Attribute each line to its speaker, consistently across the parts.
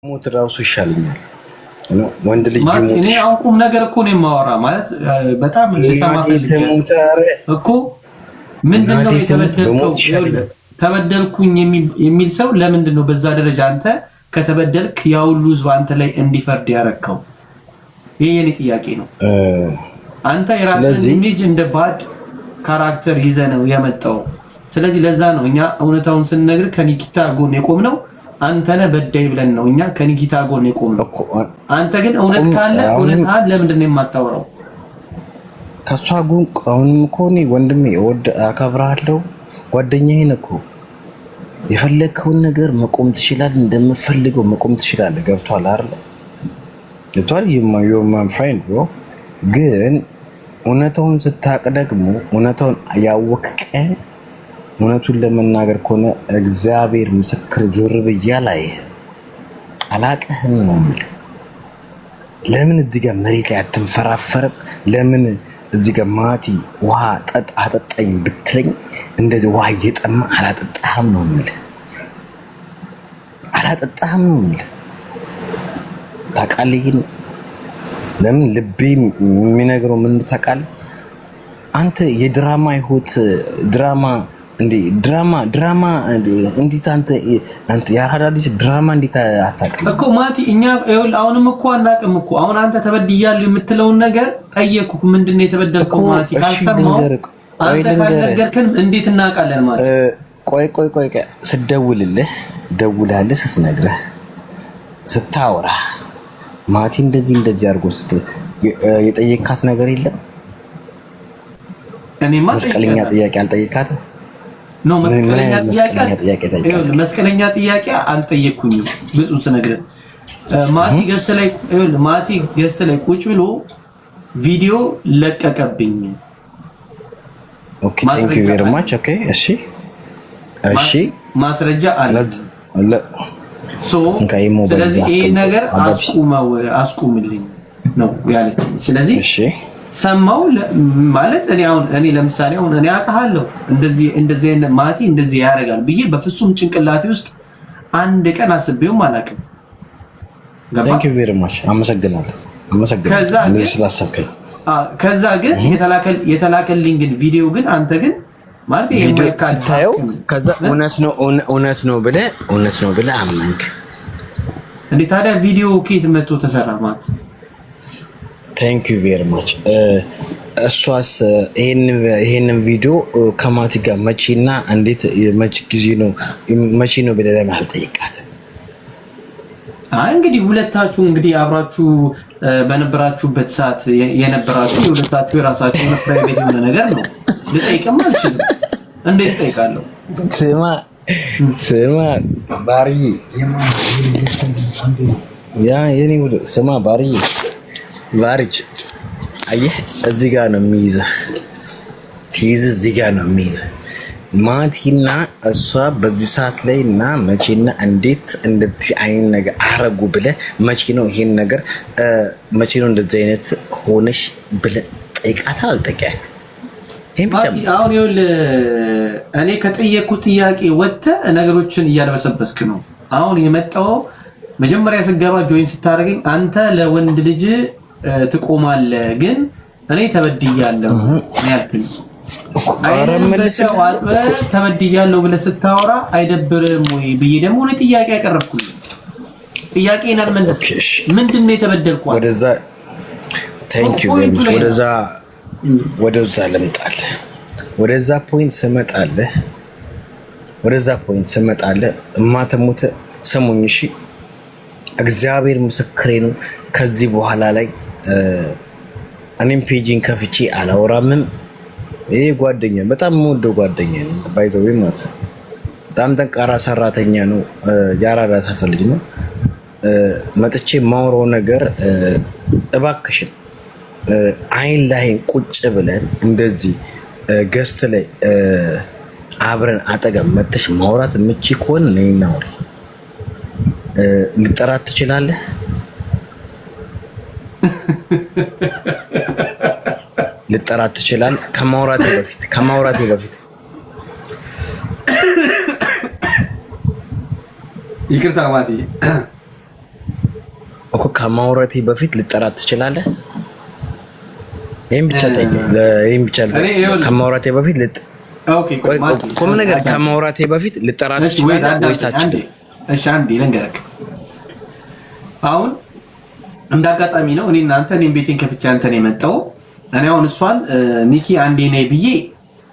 Speaker 1: ሞት ራሱ ይሻለኛል። ወንድ ልጅ ቢሞት
Speaker 2: እኔ አሁን ቁም ነገር እኮ ነው የማወራ ማለት በጣም ልሰማ እኮ ምንድነው የተበደልከው ተበደልኩኝ የሚል ሰው ለምንድን ነው በዛ ደረጃ አንተ ከተበደልክ ያው ሁሉ ህዝብ አንተ ላይ እንዲፈርድ ያረከው? ይሄ የኔ ጥያቄ ነው። አንተ የራስህን ኢሜጅ እንደ ባድ ካራክተር ይዘህ ነው ያመጣው። ስለዚህ ለዛ ነው እኛ እውነታውን ስንነግር ከኒኪታ ጎን የቆምነው አንተ ነህ በዳይ ብለን ነው እኛ ከኒኪታ ጎን የቆምነው። አንተ ግን እውነት ካለ እውነታን ለምንድን ነው የማታወራው?
Speaker 1: ከሷ ጎን አሁንም እኮ እኔ ወንድሜ አከብርሃለሁ፣ ጓደኛዬ ነህ እኮ። የፈለግከውን ነገር መቆም ትችላለህ፣ እንደምፈልገው መቆም ትችላለህ። ገብቷል አይደል? ገብቷል። you're my friend bro። ግን እውነታውን ስታውቅ ደግሞ እውነታውን ያወቅህ ቀን እውነቱን ለመናገር ከሆነ እግዚአብሔር ምስክር ዞር ብያለሁ አላቅህም ነው የምልህ። ለምን እዚህ ጋር መሬት ላይ አትንፈራፈርም? ለምን እዚህ ጋር ማቲ ውሃ አጠጣኝ ብትለኝ እንደዚህ ውሃ እየጠማ አላጠጣህም ነው የምልህ። አላጠጣህም ነው የምልህ። ታውቃለህ? ይሄን ለምን ልቤ የሚነግረው ምን ታውቃለህ? አንተ የድራማ ህይወት ድራማ ድራማ እንዴት አንተ ያራዳ ልጅ ድራማ እንዴት አታውቅም
Speaker 2: እኮ ማቲ? እኛ አሁንም እኮ አናውቅም እኮ። አሁን አንተ ተበድያለሁ የምትለውን ነገር ጠየቅኩ። ምንድነው የተበደልከው ማቲ? ካልሰማው አንተ ካልነገርከን እንዴት እናውቃለን ማቲ?
Speaker 1: ቆይ ስደውልልህ ደውላለህ፣ ስትነግረህ ስታወራ ማቲ እንደዚህ አድርጎ የጠየካት ነገር የለም?
Speaker 2: እኔማ
Speaker 1: መስቀለኛ ጥያቄ አልጠየካትም?
Speaker 2: ነው መስቀለኛ ጥያቄ አልጠየቅኩኝም። ብዙ ስነግርህ ማቲ ገስት ላይ ቁጭ ብሎ ቪዲዮ ለቀቀብኝ።
Speaker 1: ኦኬ ቴንክ ዩ ቬሪ ማች። ኦኬ እሺ
Speaker 2: ማስረጃ አለ። ስለዚህ ይሄ ነገር አስቁምልኝ ነው ያለችኝ። ስለዚህ እሺ ሰማው ማለት እኔ ለምሳሌ እኔ አውቃለሁ እንደዚህ ማቲ እንደዚህ ያደርጋል ብዬ በፍጹም ጭንቅላቴ ውስጥ አንድ ቀን አስቤውም አላውቅም።
Speaker 1: Thank you very much። አመሰግናለሁ ስላሰብከኝ።
Speaker 2: ከዛ ግን የተላከልኝ ግን ቪዲዮ ግን አንተ ግን ማለት
Speaker 1: ቪዲዮ ስታየው ከዛ እውነት ነው ብለህ አመንክ
Speaker 2: እንዴ? ታዲያ ቪዲዮ ከየት መጥቶ ተሰራ ማለት?
Speaker 1: Thank you very much። እሷስ ይሄንን ቪዲዮ ከማቲ ጋር መቼና እንዴት መቼ ነው ብለህ ለምን አልጠየቃት?
Speaker 2: እንግዲህ ሁለታችሁ አብራችሁ በነበራችሁበት ሰዓት የነበራችሁ የሁለታችሁ የራሳችሁ ፕራይቬት የሆነ ነገር ነው። ልጠይቅም አልችልም። እንዴት እጠይቃለሁ? ስማ ባርዬ ባሪች አየህ፣ እዚህ ጋር ነው የሚይዝህ። ሲይዝህ እዚህ ጋር ነው የሚይዝህ። ማቲና እሷ በዚህ ሰዓት ላይ እና መቼና እንዴት እንደዚህ አይነት ነገር አረጉ ብለህ መቼ ነው ይሄን ነገር መቼ ነው እንደዚህ አይነት ሆነሽ ብለህ ጠይቃታል? አልጠየቅም። ይሄን ብቻ አሁን ይኸውልህ፣ እኔ ከጠየቅኩት ጥያቄ ወጥተህ ነገሮችን እያደበሰበስክ ነው። አሁን የመጣው መጀመሪያ ስገባ ጆይን ስታደርገኝ አንተ ለወንድ ልጅ ትቆማለህ፣ ግን እኔ ተበድያለሁ ያልኩኝ ተበድያለሁ ብለህ ስታወራ አይደብርም ወይ ብዬ ደግሞ እኔ ጥያቄ ያቀረብኩኝ ጥያቄን አልመለስክም። ምንድን ነው የተበደልኩት?
Speaker 1: ወደዛ ልምጣልህ። ወደዛ ፖይንት ስመጣልህ እማተሙት ሰሙኝ። እሺ እግዚአብሔር ምስክሬ ነው። ከዚህ በኋላ ላይ እኔም ፔጂን ከፍቼ አላወራምም። ይሄ ጓደኛ በጣም የምወደው ጓደኛ ነው፣ ባይዘው ማለት ነው። በጣም ጠንካራ ሰራተኛ ነው፣ ያራዳ ሰፈር ልጅ ነው። መጥቼ ማውራው ነገር እባክሽን አይን ላይን ቁጭ ብለን እንደዚህ ገስት ላይ አብረን አጠገብ መጥተሽ ማውራት የምችል ከሆነ ነይና አውሪ። ልጠራት ትችላለህ? ልጠራት ትችላለህ? ከማውራቴ በፊት
Speaker 2: ይቅርታ ማቲ፣
Speaker 1: ከማውራቴ በፊት ልጠራት ትችላለህ? ይሄን ብቻ ጠይቀኝ። ይሄን ብቻ ከማውራቴ በፊት ቁም ነገር ከማውራቴ በፊት ልጠራት ትችላለህ ወይስ አትችልም?
Speaker 3: እሺ አንዴ ልንገርህ። አሁን እንዳጋጣሚ ነው እኔ እናንተ እኔም ቤቴን ከፍቼ አንተን የመጣው እኔ አሁን እሷን ኒኪ አንዴ ነይ ብዬ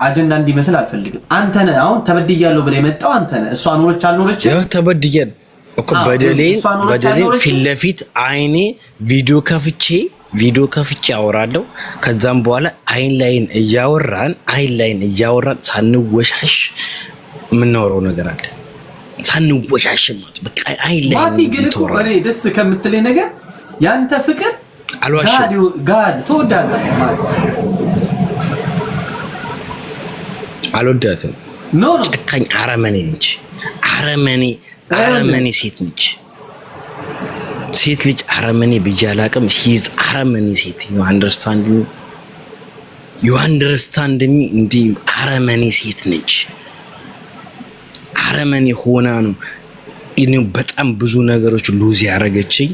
Speaker 3: አጀንዳ እንዲመስል አልፈልግም። አንተ ነህ አሁን ተበድያለሁ ብለህ የመጣው አንተ ነህ። እሷ ኖረች አልኖረች
Speaker 1: ያው ተበድየን እኮ በደሌን ፊት ለፊት አይኔ ቪዲዮ ከፍቼ አወራለሁ። ከዛም በኋላ አይን ላይን እያወራን ሳንወሻሽ የምናወራው ነገር አለ። ሳንወሻሽ ማለት በቃ አይን ላይ
Speaker 3: ማቲ ግን እኮ እኔ ደስ ከምትለኝ ነገር ያንተ ፍቅር ጋድ ተወዳለህ ማለት
Speaker 1: አልወዳትም። ጨካኝ አረመኔ ነች። አረመኔ ሴት ነች። ሴት ልጅ አረመኔ ብዬ አላውቅም። ሺዝ አረመኔ ሴት ዩ አንደርስታንድ ሚ እንዲህ አረመኔ ሴት ነች። አረመኔ ሆና ነው እኔ በጣም ብዙ ነገሮች ሉዝ ያደረገችኝ።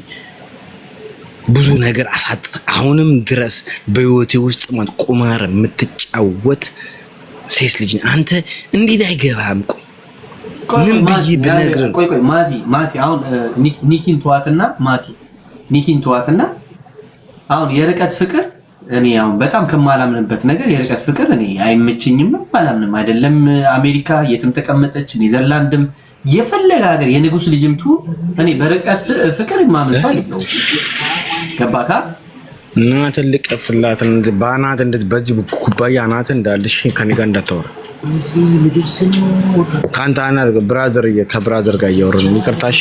Speaker 1: ብዙ ነገር አሳጥታ አሁንም ድረስ በህይወቴ ውስጥ ማለት ቁማር የምትጫወት ሴት ልጅ አንተ እንዴት አይገባም? ቆይ ምን ብዬ ብነግርህ?
Speaker 3: ቆይ ማቲ አሁን ኒኪን ተዋትና አሁን የርቀት ፍቅር እኔ አሁን በጣም ከማላምንበት ነገር የርቀት ፍቅር እኔ አይመችኝም፣ አላምንም። አይደለም አሜሪካ የትም ተቀመጠች ኔዘርላንድም የፈለገ ሀገር የንጉስ ልጅም ትሁን እኔ በርቀት ፍቅር ማመን ሰው አይደለም። ገባካ?
Speaker 1: እና ትልቅ ፍላት ባናት በዚህ ኩባያ ናት እንዳልሽ ከኔ ጋር እንዳታወራ ካንተ አና ከብራዘር ጋር እያወራን ነው። ይቅርታ እሺ።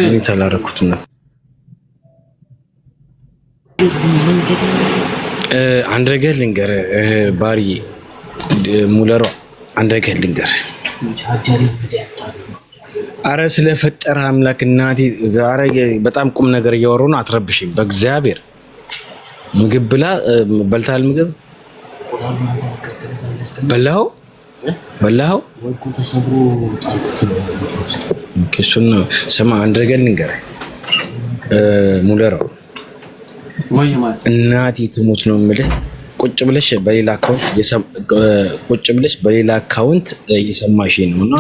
Speaker 1: እኔ ተላረኩት ነው። አንድ ነገር ልንገርህ ባርዬ ሙለሯ፣ አንድ ነገር ልንገርህ። አረ ስለፈጠረ አምላክ እናቴ፣ አረ በጣም ቁም ነገር እያወሩ ነው። አትረብሽኝ በእግዚአብሔር። ምግብ ብላ በልታል። ምግብ በላው እሱን ነው። ስማ አንድ ነገር ልንገርህ ሙለራው፣ እናቴ ትሞት ነው የምልህ። ቁጭ ብለሽ በሌላ አካውንት እየሰማሽ ነውና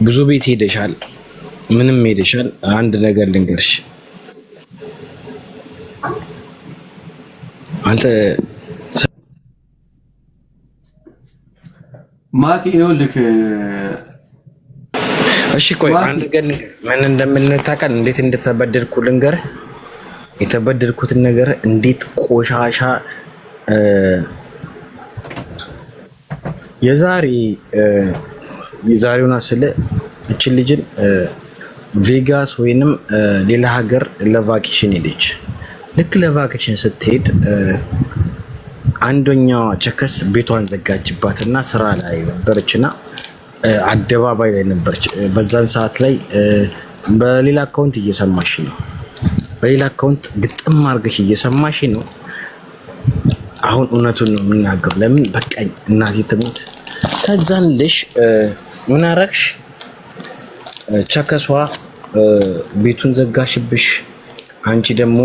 Speaker 1: ብዙ ቤት ሄደሻል፣ ምንም ሄደሻል። አንድ ነገር ልንገርሽ አንተ
Speaker 3: ማቲ ይኸውልህ።
Speaker 1: እሺ ቆይ አንድ ነገር ምን እንደምንታቀል እንዴት እንደተበደልኩ ልንገርህ። የተበደልኩትን ነገር እንዴት ቆሻሻ የዛሬውን ስለ እችን ልጅን ቬጋስ ወይንም ሌላ ሀገር ለቫኬሽን ሄደች። ልክ ለቫኬሽን ስትሄድ አንደኛዋ ቸከስ ቤቷን ዘጋችባትና ስራ ላይ ነበረችና አደባባይ ላይ ነበረች። በዛን ሰዓት ላይ በሌላ አካውንት እየሰማሽ ነው። በሌላ አካውንት ግጥም አድርገሽ እየሰማሽ ነው። አሁን እውነቱን ነው የምናገር። ለምን በቃኝ፣ እናቴ ትሙት። ከዛን ልሽ ምን አረግሽ? ቸከሷ ቤቱን ዘጋሽብሽ። አንቺ ደግሞ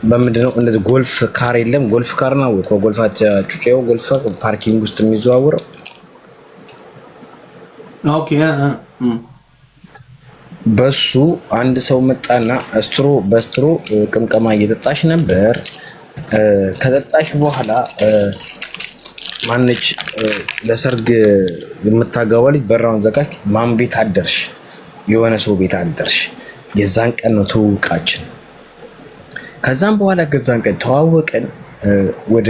Speaker 1: በምንድነው እንደዚህ ጎልፍ ካር የለም? ጎልፍ ካር ነው ወይ ጎልፍ አጫጭጨው ጎልፍ ፓርኪንግ ውስጥ የሚዘዋወረው።
Speaker 3: ኦኬ
Speaker 1: በሱ አንድ ሰው መጣና በስትሮ ቅምቀማ እየጠጣሽ ነበር። ከጠጣሽ በኋላ ማነች ለሰርግ የምታገባ ልጅ በራውን ዘጋች። ማን ቤት አደርሽ? የሆነ ሰው ቤት አደርሽ። የዛን ቀን ነው ትውውቃችን። ከዛም በኋላ ከዛን ቀን ተዋወቀን። ወደ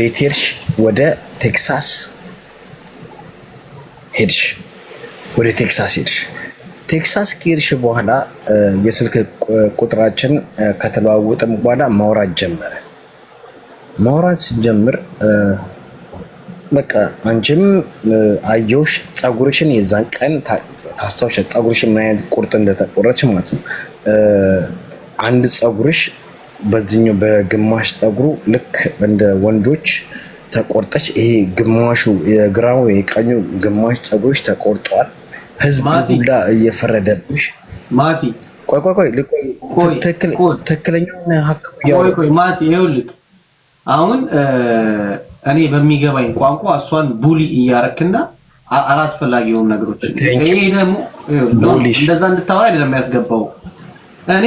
Speaker 1: የት ወደ ቴክሳስ ሄድሽ። ቴክሳስ ከሄድሽ በኋላ የስልክ ቁጥራችን ከተለዋወጥን በኋላ ማውራት ጀመረ። ማውራት ስንጀምር በቃ አንቺም አየሁሽ ፀጉርሽን የዛን ቀን ታስታውሽ፣ ፀጉርሽን ምን አይነት ቁርጥ እንደተቆረጥሽ ማለት ነው። አንድ ፀጉርሽ በዚህኛው በግማሽ ፀጉሩ ልክ እንደ ወንዶች ተቆርጠች። ይሄ ግማሹ የግራው የቀኙ ግማሽ ፀጉሮች ተቆርጧል። ህዝብ ሁላ እየፈረደብሽ
Speaker 3: ማቲ
Speaker 1: ቆይ ትክክለኛውን ሀቅ
Speaker 3: ቆይ ማቲ ይኸውልህ አሁን እኔ በሚገባኝ ቋንቋ እሷን ቡሊ እያረክና አላስፈላጊ የሆኑ ነገሮች ይሄ ደግሞ እንደዛ እንድታወራ አይደለም ያስገባው። እኔ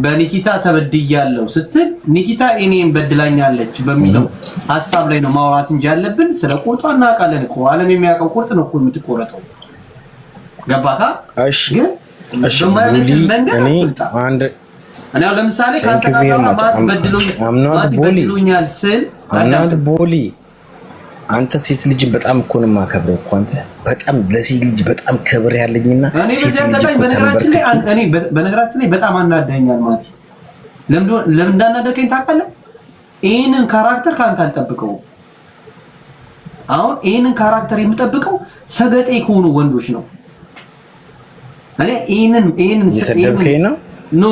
Speaker 3: በኒኪታ ተበድያለሁ ስትል ኒኪታ እኔን በድላኛለች በሚለው ሀሳብ ላይ ነው ማውራት እንጂ ያለብን ስለ ቁርጧ እናውቃለን እኮ ዓለም የሚያውቀው ቁርጥ ነው እኮ የምትቆረጠው። ገባካ?
Speaker 1: እሺ
Speaker 3: እሺ እኔ ለምሳሌ ካንተ ጋር በድሎኛል ስል
Speaker 1: አንተ ሴት ልጅ በጣም እኮ ነው የማከብረው እኮ አንተ በጣም ለሴት ልጅ በጣም ክብር ያለኝና ሴት ልጅ እኮ
Speaker 3: በነገራችን ላይ በጣም አናደኛል ማለት ለምን እንዳናደርከኝ ታውቃለህ? ይሄንን ካራክተር ካንተ አልጠብቀውም። አሁን ይሄንን ካራክተር የምጠብቀው ሰገጤ ከሆኑ ወንዶች ነው። እኔ ይሄንን
Speaker 1: ሰደብከኝ ነው
Speaker 3: ኖ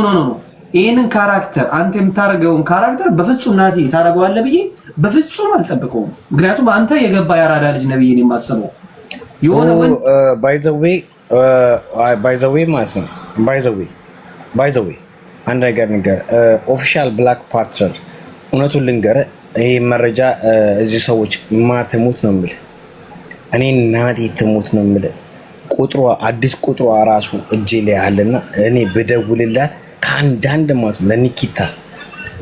Speaker 3: ይሄንን ካራክተር አንተ የምታረገውን ካራክተር በፍጹም ናቲ ታረጋዋለህ ብዬ በፍጹም አልጠብቀውም። ምክንያቱም አንተ የገባ ያራዳ ልጅ ነብዬ ነው የማስበው። የሆነ
Speaker 1: ባይ ዘ ዌይ ማለት ነው። ባይ ዘ ዌይ አንድ ነገር ኦፊሻል ብላክ ፓርትነር እውነቱን ልንገር፣ ይሄ መረጃ እዚህ ሰዎች ማትሙት ነው የምልህ እኔ ናቲ ትሙት ነው የምልህ። ቁጥሯ አዲስ ቁጥሯ ራሱ እጄ ላይ አለና እኔ በደውልላት ከአንዳንድ ማለት ነው ለኒኪታ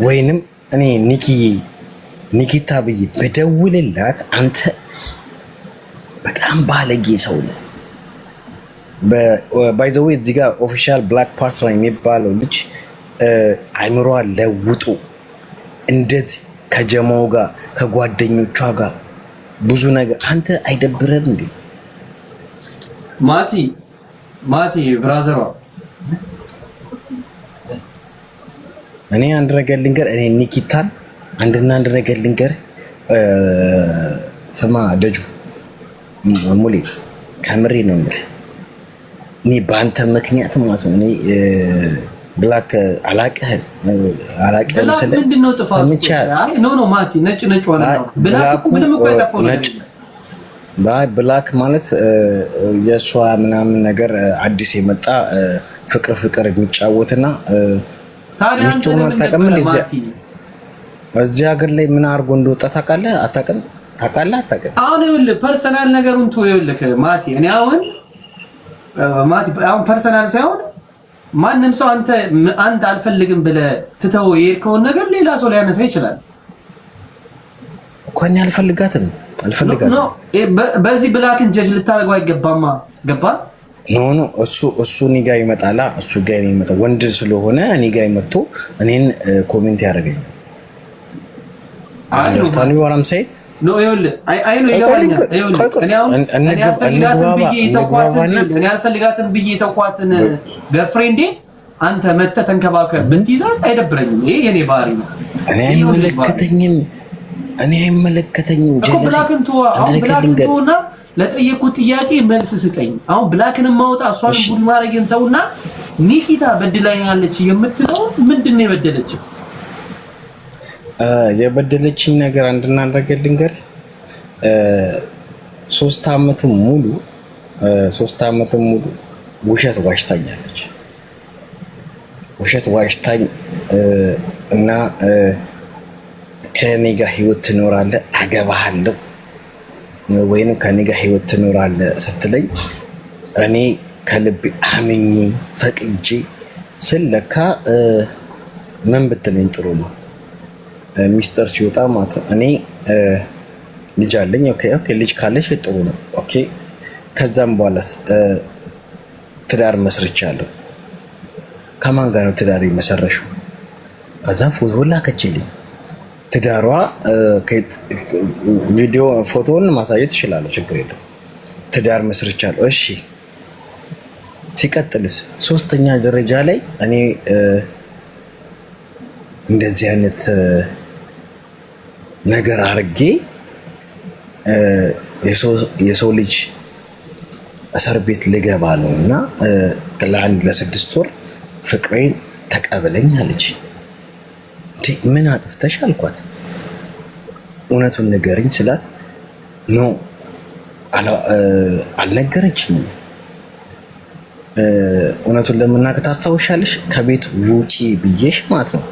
Speaker 1: ወይንም እኔ ኒኪታ ብዬ በደውልላት አንተ በጣም ባለጌ ሰው ነህ። ባይ ዘ ዌይ እዚህ ጋር ኦፊሻል ብላክ ፓርትነር የሚባለው ልጅ አይምሮዋን ለውጡ እንደዚህ ከጀማው ጋር ከጓደኞቿ ጋር ብዙ ነገር አንተ አይደብረም እንዴ?
Speaker 3: ማቲ ብራዘሯ
Speaker 1: እኔ አንድ ነገር ልንገር፣ እኔ ኒኪታን አንድ ነገር ልንገር። ስማ ደጁ ሙሌ ከምሬ ነው የምልህ እኔ በአንተ ምክንያት ማለት ነው እኔ ብላክ አላቅህም ስለ
Speaker 3: ምንድነው ጥፋቱ? ኖ ማቲ ነጭ ሆነ ነው ብላክ ምንም እኮ ያጠፋው ነገር
Speaker 1: ብላክ ማለት የእሷ ምናምን ነገር አዲስ የመጣ ፍቅር የሚጫወትና ሚስቱን አታውቅም። እዚህ ሀገር ላይ ምን አድርጎ እንደወጣ ታውቃለህ? አታውቅም?
Speaker 3: አሁን ይኸውልህ ፐርሰናል ነገሩን ተው። ይኸውልህ ማቲ እኔ አሁን ፐርሰናል ሳይሆን ማንም ሰው አንተ አልፈልግም ብለህ ትተው የሄድከውን ነገር ሌላ ሰው ሊያነሳ ይችላል
Speaker 1: እኮ። እኔ አልፈልጋትም
Speaker 3: በዚህ ብላክን ጀጅ ልታደርገው አይገባማ። ገባ?
Speaker 1: ኖ እሱ እኔ ጋር ይመጣላ። እሱ ጋር ይመጣ ወንድ ስለሆነ እኔ ጋር መጥቶ እኔን ኮሜንት ያደርገኛል። አንደርስታንድ ዩ ዋት አም ሴይንግ?
Speaker 3: ኖ ይኸውልህ አይኑ ይገባኛል። እኔ አልፈልጋትም ብዬ ተኳትን ገርፍሬንዴ አንተ መተህ ተንከባከብ ብትይዛት አይደብረኝም። ይሄ የኔ ባህሪ ነው።
Speaker 1: እኔ አይመለከተኝም።
Speaker 3: ብላክን ተውና ለጠየቁት ጥያቄ መልስ ስጠኝ። አሁን ብላክን ማውጣ እሷን ቡድ ማድረግን ተውና ኒኪታ በድላኛለች የምትለው ምንድን ነው የበደለችው?
Speaker 1: የበደለችኝ ነገር አንድና ነገር ልንገር። 3 ዓመት ሙሉ ውሸት ዋሽታኛለች። ውሸት ዋሽታኝ እና ከኔ ጋር ህይወት ትኖራለህ አገባሃለሁ ወይንም ከኔ ጋር ህይወት ትኖራለህ ስትለኝ እኔ ከልቤ አምኜ ፈቅጄ ስለካ ምን ብትለኝ ጥሩ ነው ሚስጥር ሲወጣ ማለት ነው። እኔ ልጅ አለኝ። ኦኬ ልጅ ካለሽ ጥሩ ነው። ኦኬ ከዛም በኋላስ ትዳር መስርቻለሁ። ከማን ጋር ነው ትዳር የመሰረሽው? ከዛም ፎቶ ላከችልኝ። ትዳሯ ቪዲዮ ፎቶውን ማሳየት እችላለሁ፣ ችግር የለም። ትዳር መስርቻለሁ። እሺ ሲቀጥልስ 3ኛ ደረጃ ላይ እኔ እንደዚህ አይነት ነገር አድርጌ የሰው ልጅ እስር ቤት ልገባ ነው እና ለ6 ወር ፍቅሬን ተቀበለኝ አለች። ምን አጥፍተሽ አልኳት። እውነቱን ንገሪኝ ስላት ኖ አልነገረችኝም። እውነቱን ለመናገር ታስታውሻለሽ? ከቤት ውጪ ብዬሽ ማለት ነው።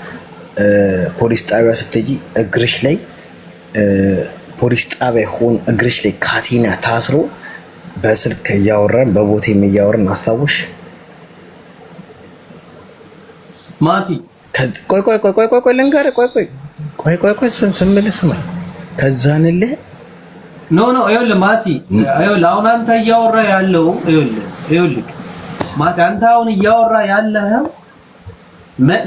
Speaker 1: ፖሊስ ጣቢያ ስትሄጂ እግርሽ ላይ ፖሊስ ጣቢያ ሆኖ እግርሽ ላይ ካቴና ታስሮ በስልክ እያወራን በቦቴም እያወራን አስታውሽ?
Speaker 3: ማቲ
Speaker 1: ቆይ ልንገርህ። ቆይ ስምልህ ስማኝ። ከዛንልህ
Speaker 3: ኖ ይኸውልህ ማቲ፣ ይኸውልህ አሁን አንተ እያወራ ያለው ይኸውልህ ማቲ፣ አንተ አሁን እያወራ ያለኸው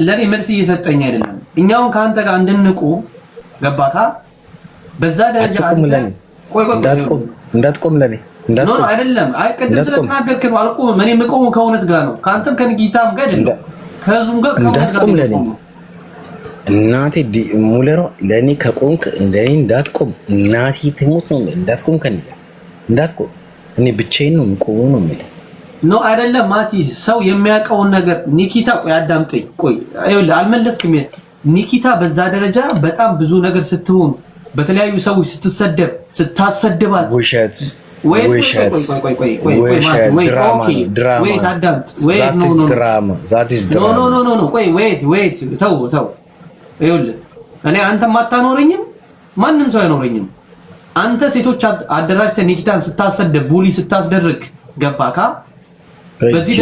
Speaker 3: ለኔ መልስ እየሰጠኝ አይደለም። እኛውን ከአንተ ጋር እንድንቁ ገባካ? በዛ ደረጃ
Speaker 1: እንዳትቆም ለኔ
Speaker 3: አይደለም። አይ ቅድም ስለተናገርክ ነው አልቆምም። እኔ የምቆመው ከእውነት ጋር ነው፣ ከአንተም ከንጊታም ጋር አይደለም፣ ከህዝቡም ጋር
Speaker 1: እንዳትቆም ለኔ እናቴ ሙለሯ ለኔ ከቆምክ ለኔ እንዳትቆም እናቴ ትሞት ነው። እንዳትቆም ከኔ እንዳትቆም። እኔ ብቻዬን ነው የምቆመው ነው የምልህ።
Speaker 3: ኖ አይደለም ማቲ፣ ሰው የሚያውቀውን ነገር ኒኪታ፣ ቆይ አዳምጠኝ። ቆይ ይኸውልህ አልመለስክም። ኒኪታ በዛ ደረጃ በጣም ብዙ ነገር ስትሆን፣ በተለያዩ ሰዎች ስትሰደብ፣ ስታሰድባት
Speaker 1: ውሸት
Speaker 3: ተው። ይኸውልህ እኔ አንተም አታኖረኝም፣ ማንም ሰው አይኖረኝም። አንተ ሴቶች አደራጅተህ ኒኪታን ስታሰደብ፣ ቡሊ ስታስደርግ ገባካ? በዚህ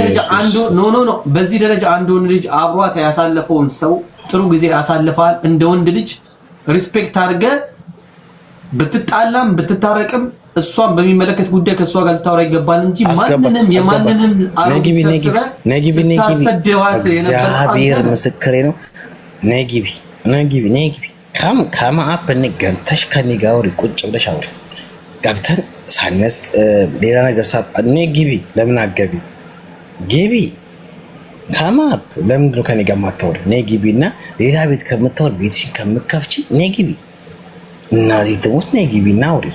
Speaker 3: ደረጃ አንድ ወንድ ልጅ አብሯት ያሳለፈውን ሰው ጥሩ ጊዜ ያሳልፋል። እንደ ወንድ ልጅ ሪስፔክት አድርገህ ብትጣላም ብትታረቅም እሷን በሚመለከት ጉዳይ ከእሷ ጋር ልታወራ ይገባል እንጂ ማንንም የማንንም
Speaker 1: እግዚአብሔር ምስክሬ ነው። ነጊቢ ከማአፕ ገብተሽ ከኔ ጋር አውሪ፣ ቁጭ ብለሽ አውሪ። ገብተን ሳነስ ሌላ ነገር ነጊቢ ለምን አገቢ ግቢ ከማአፕ ለምንድን ነው ከኔ ጋር የማታወሪ? ነጊቢ እና ሌላ ቤት ከምታወሪ ቤትሽን ከምከፍቺ ነጊቢ እናቴ ትሙት ነጊቢ እና አውሪ።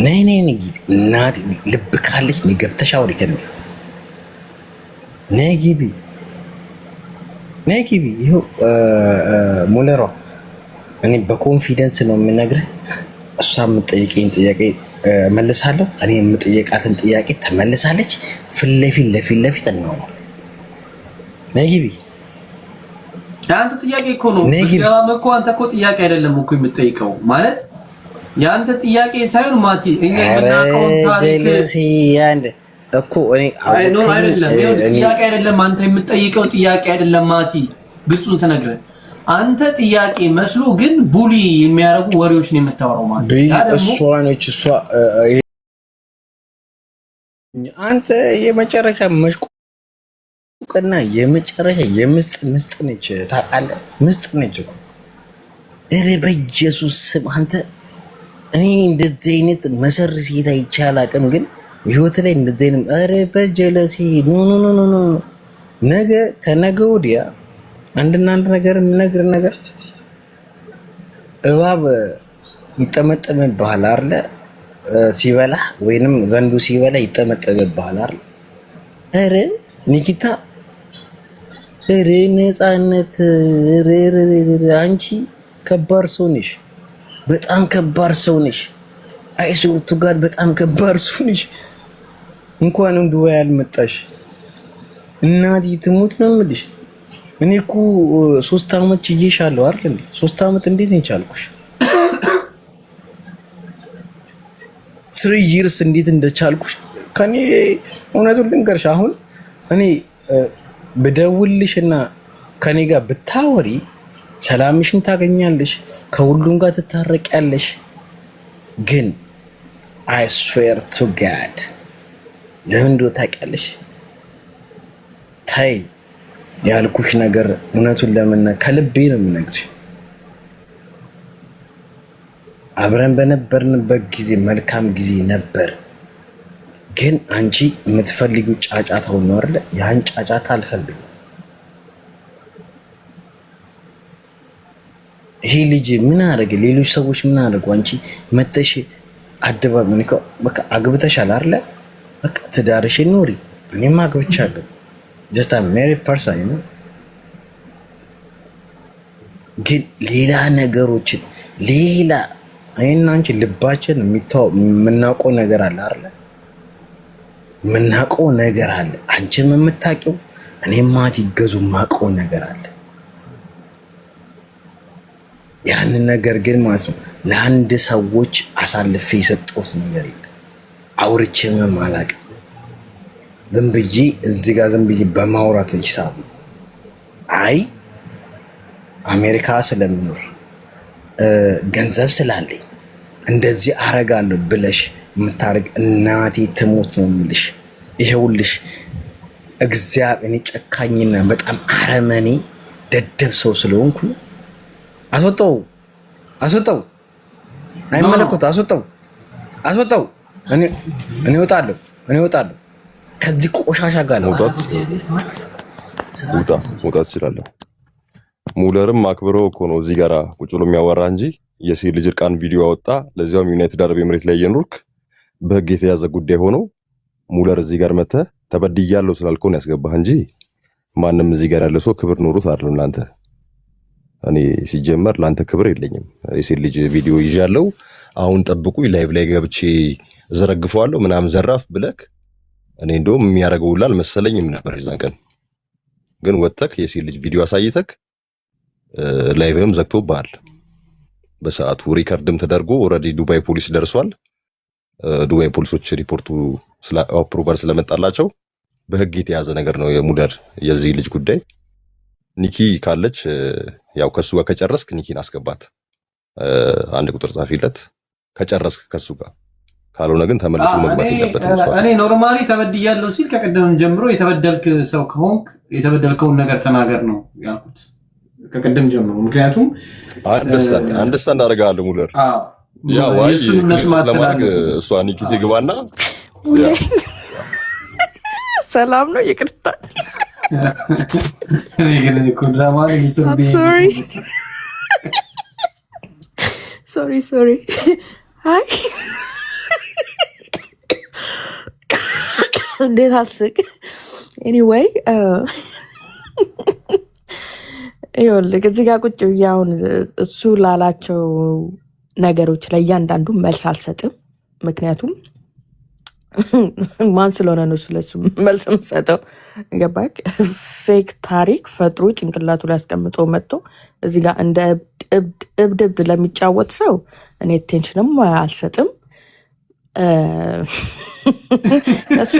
Speaker 1: ነይ ነጊቢ እናቴ ልብ ካለሽ ገብተሽ አውሪ ከኔ ጋር ነጊቢ። ይኸው ሙለሯ እኔ በኮንፊደንስ ነው የምነግርህ። እሷ የምጠይቀኝ ጥያቄ መልሳለሁ፣ እኔ የምጠይቃትን ጥያቄ ትመልሳለች። ፊት ለፊት እናወራለን። ነጊቢ
Speaker 3: የአንተ ጥያቄ እኮ ነው እኮ አንተ እኮ ጥያቄ አይደለም እኮ የምጠይቀው ማለት የአንተ ጥያቄ ሳይሆን ማቲ እኛ የምናውቀው ታሪክ
Speaker 1: እኮ እኔ
Speaker 3: አይደለም ጥያቄ አይደለም። አንተ የምትጠይቀው ጥያቄ አይደለም ማቲ፣ ግልጹን ትነግረህ አንተ ጥያቄ መስሎ ግን ቡሊ የሚያደርጉ ወሬዎች ነው የምታወራው ማለት
Speaker 1: እሷ ነች። እሷ አንተ የመጨረሻ መሽቁቅና የመጨረሻ ምስጥ ነች። ታውቃለህ? ምስጥ ነች እኮ። ኧረ በኢየሱስ ስም አንተ እኔ እንደዚህ አይነት መሰሪ ሴት አይቼ አላውቅም ግን ህይወት ላይ እንደዚህ ኧረ በጀለሲ ኖ ነገ ከነገ ወዲያ አንድና አንድ ነገር የምነግር ነገር እባብ ይጠመጠምብሃል አይደለ? ሲበላ ወይንም ዘንዱ ሲበላ ይጠመጠምብሃል አይደል? ኧረ ኒኪታ ኧረ ነፃነት አንቺ ከባድ ሰው ነሽ፣ በጣም ከባድ ሰው ነሽ። አይሱርቱ ጋር በጣም ከባድ ሰው ነሽ። እንኳንም ዱባይ አልመጣሽ እናቴ ትሙት ነው የምልሽ። እኔ እኮ 3 አመት ችዬሻለሁ አይደል? 3 አመት እንዴት ነው የቻልኩሽ? 3 years እንዴት እንደቻልኩሽ ከኔ እውነቱን ልንገርሽ። አሁን እኔ ብደውልሽና ከኔ ጋር ብታወሪ ሰላምሽን ታገኛለሽ፣ ከሁሉም ጋር ትታረቂያለሽ። ግን I swear to God ለምን እንደው ታውቂያለሽ? ታይ ያልኩሽ ነገር እውነቱን ለምን ከልቤ ነው የምነግርሽ። አብረን በነበርንበት ጊዜ መልካም ጊዜ ነበር። ግን አንቺ የምትፈልጊው ጫጫታው ነው አይደል? ያን ጫጫታ አልፈልግም። ይሄ ልጅ ምን አደረገ? ሌሎች ሰዎች ምን አደረጉ? አንቺ መተሽ አደባባይ በቃ አግብተሻል አይደል? በቃ ትዳርሽን ኑሪ። እኔም አግብቻለሁ። just a married person, you know? ግን ሌላ ነገሮችን ሌላ እኔና አንቺ ልባችን የምናውቀው ነገር አለ አይደል? የምናውቀው ነገር አለ። አንቺም የምታውቂው እኔም ማት ይገዙ የማውቀው ነገር አለ። ያንን ነገር ግን ማለት ነው ለአንድ ሰዎች አሳልፌ የሰጠሁት ነገር የለም። አውርቼም አላውቅም። ዝም ብዬ እዚህ ጋር ዝም ብዬ በማውራት ሂሳብ ነው። አይ አሜሪካ ስለምኖር ገንዘብ ስላለኝ እንደዚህ አረጋለሁ ብለሽ የምታረግ እናቴ ትሞት ነው የምልሽ። ይሄውልሽ እግዚአብሔር እኔ ጨካኝና በጣም አረመኔ ደደብ ሰው ስለሆንኩ አስወጣው አይመለከቱ አስወጣው እኔ እወጣለሁ ከዚህ ቆሻሻ ጋር
Speaker 4: መውጣት ትችላለህ። ሙለርም አክብሮ እኮ ነው እዚህ ጋር ቁጭ ብሎ የሚያወራ እንጂ የሴት ልጅ እርቃን ቪዲዮ አወጣ። ለዚያውም ዩናይትድ አረብ ኤምሬት ላይ እየኖርክ በህግ የተያዘ ጉዳይ ሆኖ ሙለር እዚህ ጋር መተህ ተበድያለሁ ስላልከው ነው ያስገባህ እንጂ ማንም እዚህ ጋር ያለ ሰው ክብር ኖሮት አይደለም ላንተ። እኔ ሲጀመር ላንተ ክብር የለኝም። የሴት ልጅ ቪዲዮ ይዣለሁ አሁን ጠብቁኝ ላይቭ ላይ ገብቼ ዘረግፈዋለሁ ምናምን ዘራፍ ብለክ እኔ እንደውም የሚያደርገው ሁላ አልመሰለኝም ነበር። የዛን ቀን ግን ወጥተክ የሴት ልጅ ቪዲዮ አሳይተክ ላይቭም ዘግቶብሃል። በሰዓቱ ሪከርድም ተደርጎ ኦልሬዲ ዱባይ ፖሊስ ደርሷል። ዱባይ ፖሊሶች ሪፖርቱ አፕሩቫል ስለመጣላቸው በህግ የተያዘ ነገር ነው የሙለር የዚህ ልጅ ጉዳይ። ኒኪ ካለች ያው ከሱ ጋር ከጨረስክ ኒኪን አስገባት፣ አንድ ቁጥር ጻፊለት ከጨረስክ ከሱ ጋር። ካልሆነ ግን ተመልሶ መግባት የለበትም።
Speaker 3: እኔ ኖርማሊ ተበድያለሁ ሲል ከቀደም ጀምሮ የተበደልክ ሰው ከሆንክ የተበደልከውን ነገር ተናገር ነው ያልኩት ከቀደም ጀምሮ። ምክንያቱም
Speaker 4: አንደርስታንድ አደርጋለሁ ሙለር ያው እሱን መስማት ለማድረግ እሷ ኒኪ ትግባና
Speaker 5: ሰላም ነው ይቅርታ ሶሪ አይ እንዴት አልስቅ ኤኒዌይ ይኸውልህ እዚህ ጋር ቁጭ ብዬ አሁን እሱ ላላቸው ነገሮች ላይ እያንዳንዱ መልስ አልሰጥም። ምክንያቱም ማን ስለሆነ ነው ስለሱ መልስ የምሰጠው? ገባክ? ፌክ ታሪክ ፈጥሮ ጭንቅላቱ ላይ አስቀምጦ መጥቶ እዚህ ጋር እንደ እብድ ለሚጫወት ሰው እኔ ቴንሽንም አልሰጥም። እሱ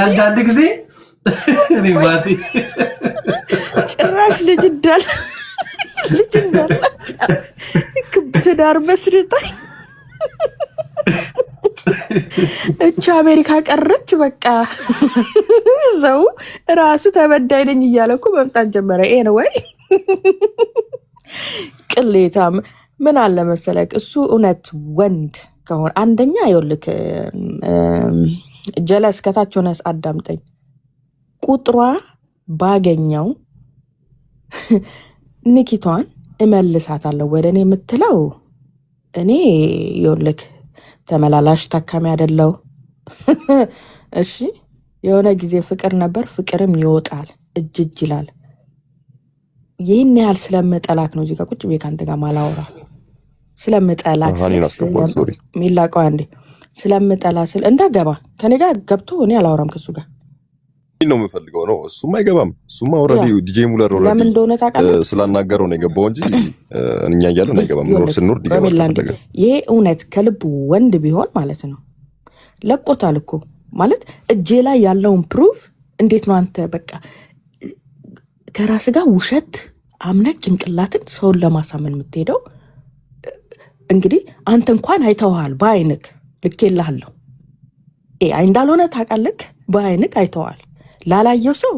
Speaker 3: አንዳንድ ጊዜ
Speaker 5: ጭራሽ ልጅ እንዳላት ትዳር መስርታ እቺ አሜሪካ ቀረች። በቃ ሰው ራሱ ተበዳይ ነኝ እያለ እኮ መምጣት ጀመረ። ይሄ ነው ወይ ቅሌታም? ምን አለ መሰለክ እሱ እውነት ወንድ ከሆነ አንደኛ ይኸውልህ ጀለስ ከታች ሆነስ አዳምጠኝ። ቁጥሯ ባገኘው ኒኪቷን እመልሳታለሁ ወደ እኔ የምትለው እኔ ይኸውልህ ተመላላሽ ታካሚ አይደለው። እሺ የሆነ ጊዜ ፍቅር ነበር፣ ፍቅርም ይወጣል እጅ ይላል። ይህን ያህል ስለምጠላክ ነው እዚህ ጋር ቁጭ ብዬ ከአንተ ጋር ማላወራ። ስለምጠላክ ሚላቀው አንዴ ስለምጠላ እንዳገባ ከኔ ጋር ገብቶ እኔ አላወራም ከሱ ጋር
Speaker 4: ነው የምፈልገው ነው። እሱም አይገባም። እሱም ኦልሬዲ ዲጄ ሙለር ኦልሬዲ
Speaker 5: ለምን እንደሆነ ታውቃለህ?
Speaker 4: ስላናገረው ነው የገባው እንጂ እኛ እያለን አይገባም። ኖር ስንኖር ይገባል።
Speaker 5: ይሄ እውነት ከልቡ ወንድ ቢሆን ማለት ነው ለቆታል እኮ ማለት እጄ ላይ ያለውን ፕሩፍ እንዴት ነው አንተ በቃ ከራስ ጋር ውሸት አምነህ ጭንቅላትን ሰውን ለማሳመን የምትሄደው? እንግዲህ አንተ እንኳን አይተውሃል በአይንክ ልኬልሃለሁ። አይ እንዳልሆነ ታውቃለህ፣ በአይንክ አይተዋል። ላላየው ሰው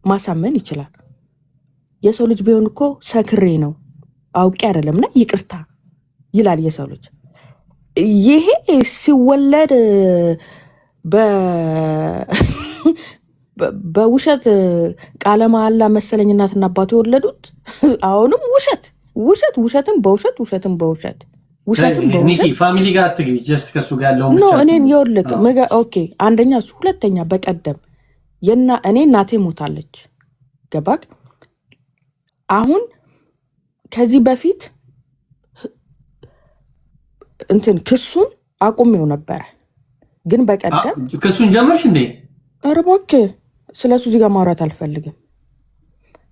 Speaker 5: ማሳመን ይችላል። የሰው ልጅ ቢሆን እኮ ሰክሬ ነው አውቄ አይደለምና ይቅርታ ይላል የሰው ልጅ። ይሄ ሲወለድ በውሸት ቃለ መሃላ መሰለኝ እናትና አባቱ የወለዱት። አሁንም ውሸትም በውሸት
Speaker 3: ፋሚሊ ጋር አትግቢ። ጀስት ከሱ ጋር ያለው
Speaker 5: ኖ እኔን ይወልክ ኦኬ። አንደኛ እሱ፣ ሁለተኛ በቀደም እኔ እናቴ ሞታለች። ገባክ? አሁን ከዚህ በፊት እንትን ክሱን አቁሜው ነበረ፣ ግን በቀደም
Speaker 3: ክሱን ጀመርሽ እንዴ?
Speaker 5: ኧረ እባክህ ስለሱ እዚህ ጋር ማውራት አልፈልግም።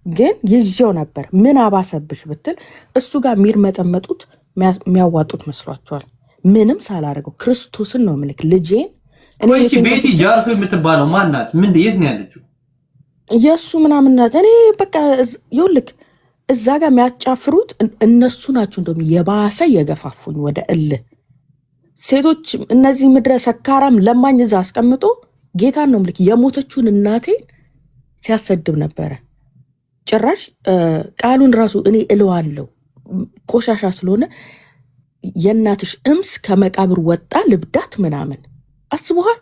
Speaker 5: ግን ይዤው ነበር። ምን አባሰብሽ ብትል እሱ ጋር የሚርመጠመጡት የሚያዋጡት መስሏቸዋል። ምንም ሳላደርገው ክርስቶስን ነው ምልክ ልጄን
Speaker 3: እኔ ቤቲ ጃርሶ የምትባለው ማናት? ምንድን የት ነው ያለችው?
Speaker 5: የእሱ ምናምን ናት። እኔ በቃ ይኸውልህ እዛ ጋር የሚያጫፍሩት እነሱ ናቸው። እንደውም የባሰ የገፋፉኝ ወደ እልህ ሴቶች። እነዚህ ምድረ ሰካራም ለማኝ እዛ አስቀምጦ ጌታን ነው ምልክ የሞተችውን እናቴን ሲያሰድብ ነበረ። ጭራሽ ቃሉን ራሱ እኔ እለዋለሁ ቆሻሻ ስለሆነ የእናትሽ እምስ ከመቃብር ወጣ ልብዳት ምናምን አስበዋል።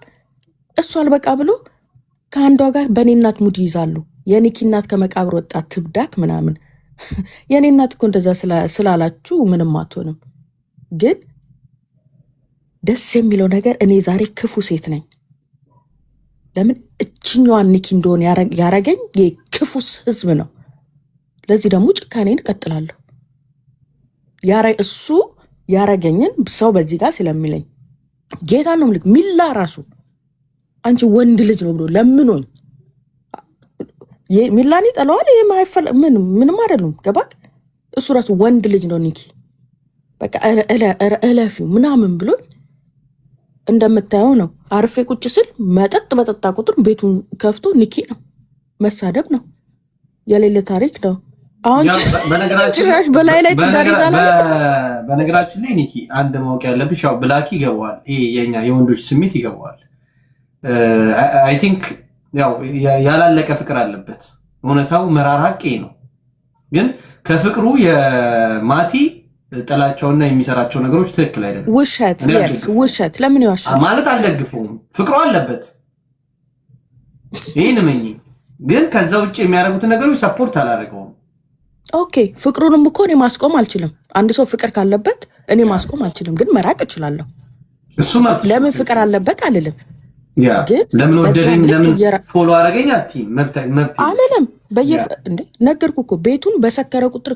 Speaker 5: እሱ አልበቃ ብሎ ከአንዷ ጋር በእኔ እናት ሙድ ይይዛሉ። የኒኪ እናት ከመቃብር ወጣ ትብዳት ምናምን። የእኔ እናት እኮ እንደዛ ስላላችሁ ምንም አትሆንም። ግን ደስ የሚለው ነገር እኔ ዛሬ ክፉ ሴት ነኝ። ለምን እችኛዋን ኒኪ እንደሆነ ያረገኝ የክፉስ ህዝብ ነው። ለዚህ ደግሞ ጭካኔን እቀጥላለሁ። እሱ ያረገኝን ሰው በዚህ ጋር ስለሚለኝ ጌታ ነው ምልክ ሚላ ራሱ አንቺ ወንድ ልጅ ነው ብሎ ለምኖኝ ሚላኒ ጠለዋል። ምንም አይደሉም። ገባክ? እሱ ራሱ ወንድ ልጅ ነው ኒኪ በቃ እለፊው ምናምን ብሎኝ እንደምታየው ነው። አርፌ ቁጭ ስል መጠጥ በጠጣ ቁጥር ቤቱን ከፍቶ ኒኪ ነው መሳደብ ነው። የሌለ ታሪክ ነው። አሁን ጭራሽ በላይ ላይ ትዳር ይዛል።
Speaker 3: በነገራችን ላይ ኒኪ አንድ ማወቅ ያለብሽ ያው ብላኪ ይገባዋል። ይሄ የኛ የወንዶች ስሜት ይገባዋል። አይ ቲንክ ያው ያላለቀ ፍቅር አለበት። እውነታው መራር ሀቅ ነው። ግን ከፍቅሩ የማቲ ጥላቸውና የሚሰራቸው ነገሮች ትክክል አይደለም።
Speaker 5: ውሸት ለምን ይዋሻል
Speaker 3: ማለት አልደግፈውም። ፍቅሩ አለበት ይህን መኝ ግን ከዛ ውጭ የሚያደርጉትን ነገሮች ሰፖርት አላደረገውም።
Speaker 5: ኦኬ ፍቅሩንም እኮ እኔ ማስቆም አልችልም። አንድ ሰው ፍቅር ካለበት እኔ ማስቆም አልችልም፣ ግን መራቅ እችላለሁ። ለምን ፍቅር አለበት አልልም።
Speaker 3: ለምን ወደደኝ ለምን ፎሎ አረገኝ
Speaker 5: አልልም። እንዴ ነገርኩ እኮ ቤቱን በሰከረ ቁጥር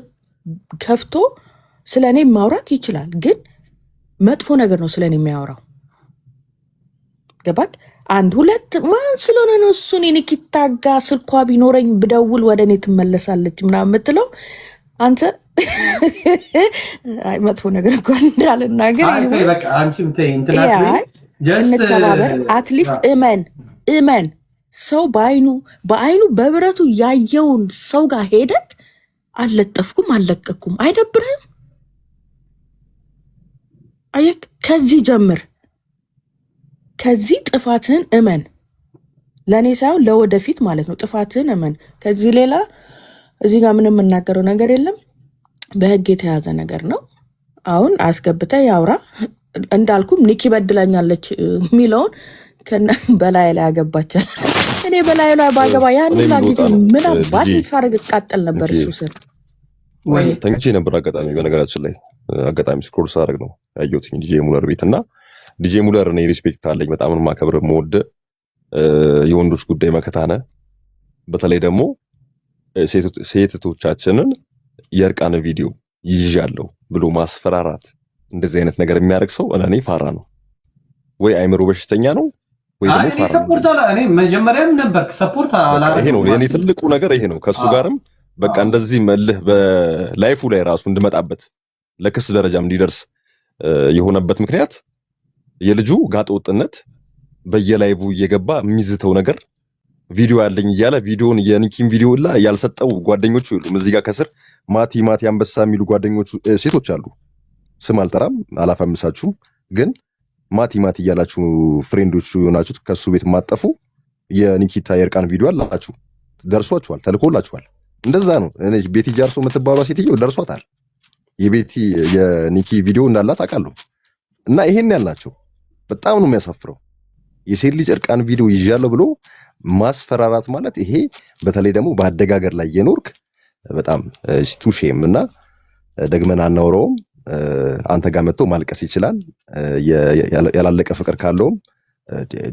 Speaker 5: ከፍቶ ስለ እኔ ማውራት ይችላል፣ ግን መጥፎ ነገር ነው ስለ እኔ የሚያወራው። ገባክ? አንድ ሁለት ማን ስለሆነ ነው እሱን ኒኪታ ጋ ስልኳ ቢኖረኝ ብደውል ወደ እኔ ትመለሳለች ምናምን የምትለው አንተ። አይ መጥፎ ነገር እኮ እንዳልናገር እንተባበር። አትሊስት እመን ሰው በአይኑ በብረቱ ያየውን ሰው ጋር ሄደክ አልለጠፍኩም አልለቀኩም አይደብርህም? አየክ? ከዚህ ጀምር። ከዚህ ጥፋትህን እመን። ለእኔ ሳይሆን ለወደፊት ማለት ነው። ጥፋትህን እመን። ከዚህ ሌላ እዚህ ጋር ምንም የምናገረው ነገር የለም። በህግ የተያዘ ነገር ነው። አሁን አስገብተ ያውራ። እንዳልኩም ኒኪ በድላኛለች የሚለውን በላይ ላይ ያገባቻል። እኔ በላይ ላይ ባገባ ያን ጊዜ ምን አባት ሳርግ እቃጠል ነበር። እሱ ስር
Speaker 4: ተኝቼ ነበር። በነገራችን ላይ አጋጣሚ ስክሮል ሳደርግ ነው ያየሁት ዲጄ ሙለር ቤት እና ዲጄ ሙለር እኔ ሪስፔክት አለኝ። በጣም ማከብር መወደ የወንዶች ጉዳይ መከታነ። በተለይ ደግሞ ሴቶቻችንን የእርቃን ቪዲዮ ይዣለሁ ብሎ ማስፈራራት፣ እንደዚህ አይነት ነገር የሚያደርግ ሰው እኔ ፋራ ነው ወይ አይምሮ በሽተኛ ነው ወይ ደግሞ ፋራ ነው።
Speaker 3: ሰፖርት አላ እኔ መጀመሪያም ነበር ሰፖርት አላ።
Speaker 4: ይሄ ነው የኔ ትልቁ ነገር ይሄ ነው። ከሱ ጋርም በቃ እንደዚህ መልህ በላይፉ ላይ ራሱ እንድመጣበት ለክስ ደረጃም እንዲደርስ የሆነበት ምክንያት የልጁ ጋጠ ወጥነት በየላይቭ እየገባ የሚዝተው ነገር ቪዲዮ ያለኝ እያለ ቪዲዮን የኒኪን ቪዲዮ ላ ያልሰጠው ጓደኞቹ ይሉም እዚህ ጋር ከስር ማቲ አንበሳ የሚሉ ጓደኞቹ ሴቶች አሉ። ስም አልጠራም አላፈምሳችሁም፣ ግን ማቲ እያላችሁ ፍሬንዶቹ የሆናችሁት ከሱ ቤት ማጠፉ የኒኪታ የእርቃን ቪዲዮ አላችሁ፣ ደርሷችኋል፣ ተልኮላችኋል። እንደዛ ነው። ቤቲ ጃርሶ የምትባሏ ሴትዮ ደርሷታል። የቤቲ የኒኪ ቪዲዮ እንዳላት አውቃለሁ። እና ይሄን ያልናቸው በጣም ነው የሚያሳፍረው። የሴት ልጅ እርቃን ቪዲዮ ይዣለሁ ብሎ ማስፈራራት ማለት ይሄ በተለይ ደግሞ በአደጋገር ላይ የኖርክ በጣም ስቱሼም እና ደግመን አናውረውም። አንተ ጋር መጥቶ ማልቀስ ይችላል። ያላለቀ ፍቅር ካለውም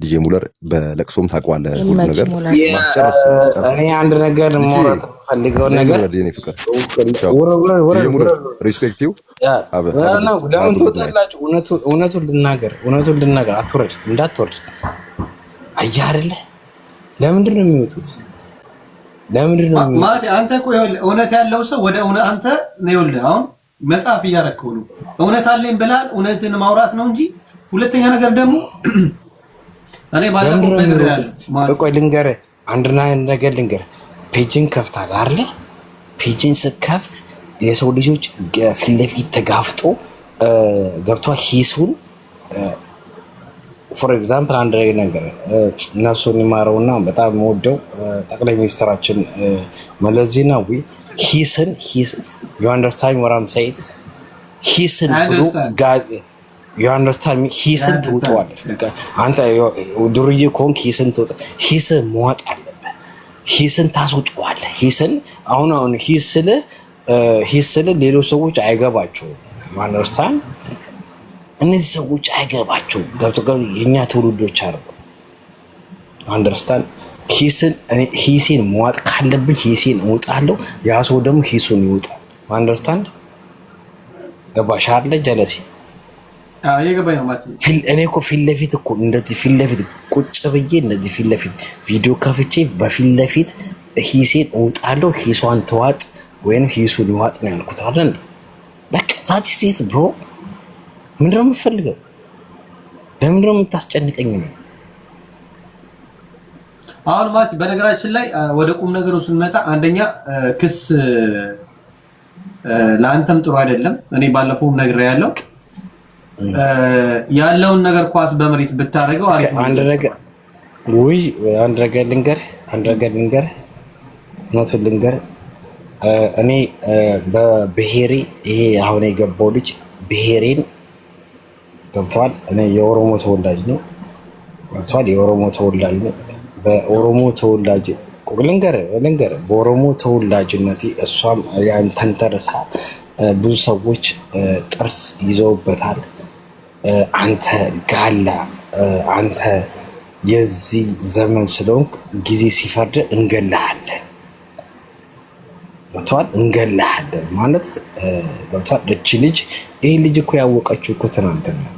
Speaker 4: ዲጄ ሙለር በለቅሶም ታውቀዋለህ ሁሉ ነገር ማስጨረስ
Speaker 1: እኔ አንድ ነገር ሞራት ፈልገው ነገር
Speaker 4: ለኔ ፍቅር ዲጄ ሙለር ሪስፔክቲቭ
Speaker 1: ለምን ትወጣላችሁ? እውነቱን ልናገር አትወርድ እንዳትወርድ አየህ አይደለ? ለምንድን ነው የሚወጡት? ለምንድን ነው
Speaker 3: ማለት አንተ እኮ እውነት ያለው ሰው ወደ አንተ ነው ይኸውልህ አሁን መጽሐፍ እያረከው ነው እውነት አለኝ ብላል እውነትን ማውራት ነው እንጂ ሁለተኛ ነገር ደግሞ እኔ ባለፈው ነገር ያለው
Speaker 1: ቆይ ልንገርህ አንድ ነገር ልንገርህ ፔጅን ከፍታል አይደለ ፔጅን ስከፍት የሰው ልጆች ፊት ለፊት ተጋፍጦ ገብቷ ሂሱን ፎር ኤግዛምፕል አንድ ነገር ነፍሱን ይማረውና በጣም የምወደው ጠቅላይ ሚኒስትራችን መለስ ዜናዊ ሂስን you understand what I'm saying ሂስን ብሎ you understand me ሂስን ትውጠዋለህ አንተ ዱርዬ ኮንክ ሂስን ትውጠ ሂስን መዋጥ አለበት ሂስን ታስውጠዋለህ ሂስን አሁን ሂስል ሌሎች ሰዎች አይገባቸውም you understand እነዚህ ሰዎች አይገባቸው ገብቶ የኛ ትውልዶች አርበው አንደርስታንድ ሂስን መዋጥ ካለብኝ ሂስን እውጣለሁ ያ ሰው ደግሞ ሂሱን ይውጣል አንደርስታንድ ገባሽ አይደለ ጀለሲ
Speaker 3: አዎ የገባኝ ነው ማለት
Speaker 1: እኔ እኮ ፊት ለፊት እኮ እንደዚህ ፊት ለፊት ቁጭ ብዬ እንደዚህ ፊት ለፊት ቪዲዮ ከፍቼ በፊት ለፊት ሂስን እውጣለሁ ሂሷን ተዋጥ ወይንም ሂሱን ይዋጥ ነው ያልኩት አይደል በቃ ዛት ሴት ብሮ ምንድነው የምፈልገው ለምንድነው የምታስጨንቀኝ ነው
Speaker 3: አሁን ማለት በነገራችን ላይ ወደ ቁም ነገሩ ስንመጣ አንደኛ ክስ ለአንተም ጥሩ አይደለም እኔ ባለፈውም ነግሬያለሁ ያለውን ነገር ኳስ በመሬት ብታረገው አሪፍ ነው
Speaker 1: አንድ ነገር ልንገር እውነቱን ልንገር እኔ በብሔሬ ይሄ አሁን የገባው ልጅ ብሔሬን ገብቷል እኔ የኦሮሞ ተወላጅ ነው ገብቷል የኦሮሞ ተወላጅ ነው በኦሮሞ ተወላጅ ልንገር በኦሮሞ ተወላጅነቴ እሷም ያን ተንተርሳ ብዙ ሰዎች ጥርስ ይዘውበታል አንተ ጋላ አንተ የዚህ ዘመን ስለሆንክ ጊዜ ሲፈርድ እንገላሃለን ገብቷል እንገላሃለን ማለት ገብቷል እቺ ልጅ ይሄ ልጅ እኮ ያወቀችው እኮ ትናንት ነው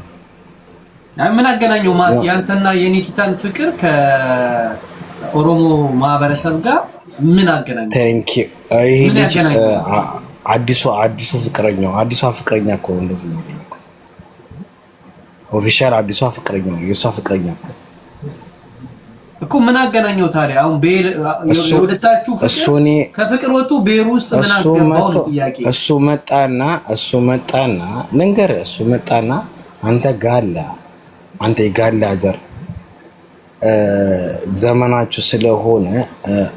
Speaker 3: ምን አገናኘው ማለት ያንተና የኒኪታን ፍቅር ከኦሮሞ ማህበረሰብ ጋር ምን አገናኘው
Speaker 1: ታንኪ ይሄ ልጅ አዲሱ ፍቅረኛ እኮ እንደዚህ ነው ኦፊሻል አዲሱ ፍቅረኛ ነው የሷ ፍቅረኛ
Speaker 3: እኮ ምን አገናኘው ታዲያ አሁን የወደታችሁ ፍቅር ከፍቅር ወጡ ቤሩ ውስጥ ምን አገናኘው ጥያቄ እሱ መጣና ልንገር እሱ መጣና አንተ የጋላ ዘር ዘመናችሁ ስለሆነ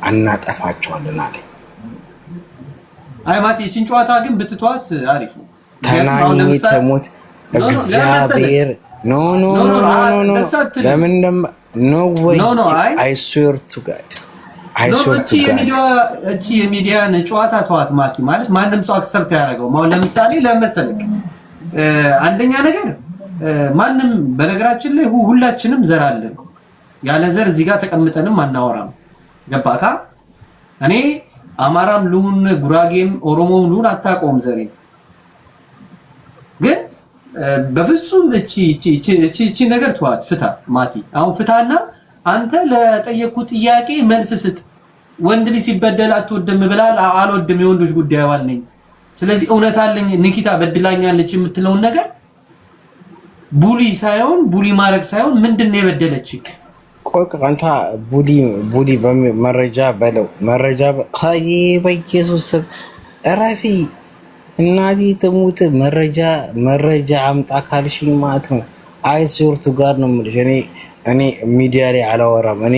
Speaker 3: አናጠፋቸዋለን አለ አይ ማቲ እቺን ጨዋታ ግን ብትተዋት አሪፍ ነው
Speaker 1: ተናኝ ተሞት እግዚአብሔር ኖ ለምን ኖ ወይ አይ ስዌር ቱ ጋድ
Speaker 3: እቺ የሚዲያን ጨዋታ ተዋት ማቲ ማለት ማንም ሰው አክሰፕት ያደርገው ማለት ለምሳሌ ለመሰለክ አንደኛ ነገር ማንም በነገራችን ላይ ሁላችንም ዘር አለን ያለ ዘር እዚህ ጋር ተቀምጠንም አናወራም ገባካ እኔ አማራም ልሁን ጉራጌም ኦሮሞም ልሁን አታቆም ዘሬ ግን በፍጹም እቺ ነገር ተዋት ፍታ ማቲ አሁን ፍታና አንተ ለጠየቁት ጥያቄ መልስ ስጥ ወንድ ልጅ ሲበደል አትወድም ብላል አልወድም የወንዶች ጉዳይ አለኝ ስለዚህ እውነት አለኝ ንኪታ በድላኛለች የምትለው ነገር ቡሊ ማድረግ ሳይሆን ምንድነው የበደለችክ
Speaker 1: ቆይ አንተ ቡሊ በመረጃ በለው መረጃ አይ በኢየሱስ እራፊ እናዲ ተሙት መረጃ አምጣ ካልሽኝ ማለት ነው አይሶርቱ ጋር ነው የምልሽ እኔ ሚዲያ ላይ አላወራም እኔ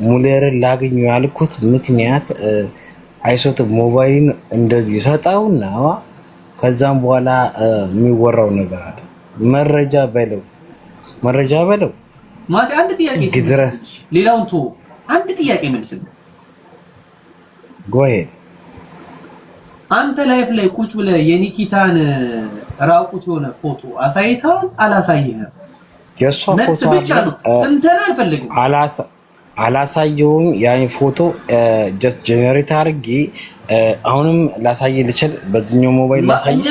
Speaker 1: ሙለርን ላገኙ ያልኩት ምክንያት አይሶት ሞባይልን እንደዚህ ሰጣውና ከዛም በኋላ የሚወራው ነገር አለ መረጃ በለው
Speaker 3: ማለት አንድ ጥያቄ ሌላውን ቶ አንድ ጥያቄ መልስልኝ
Speaker 1: ጎይ
Speaker 3: አንተ ላይፍ ላይ ቁጭ ብለህ የኒኪታን ራቁት የሆነ ፎቶ አሳይተሃል አላሳየህም
Speaker 1: የእሷ ፎቶ
Speaker 3: ብቻ ነው ትንተና አልፈልግም።
Speaker 1: አላሳየውም። ያን ፎቶ ጀስት ጀነሬት አድርጌ አሁንም ላሳየ ልችል በዚህኛው ሞባይል ላሳየ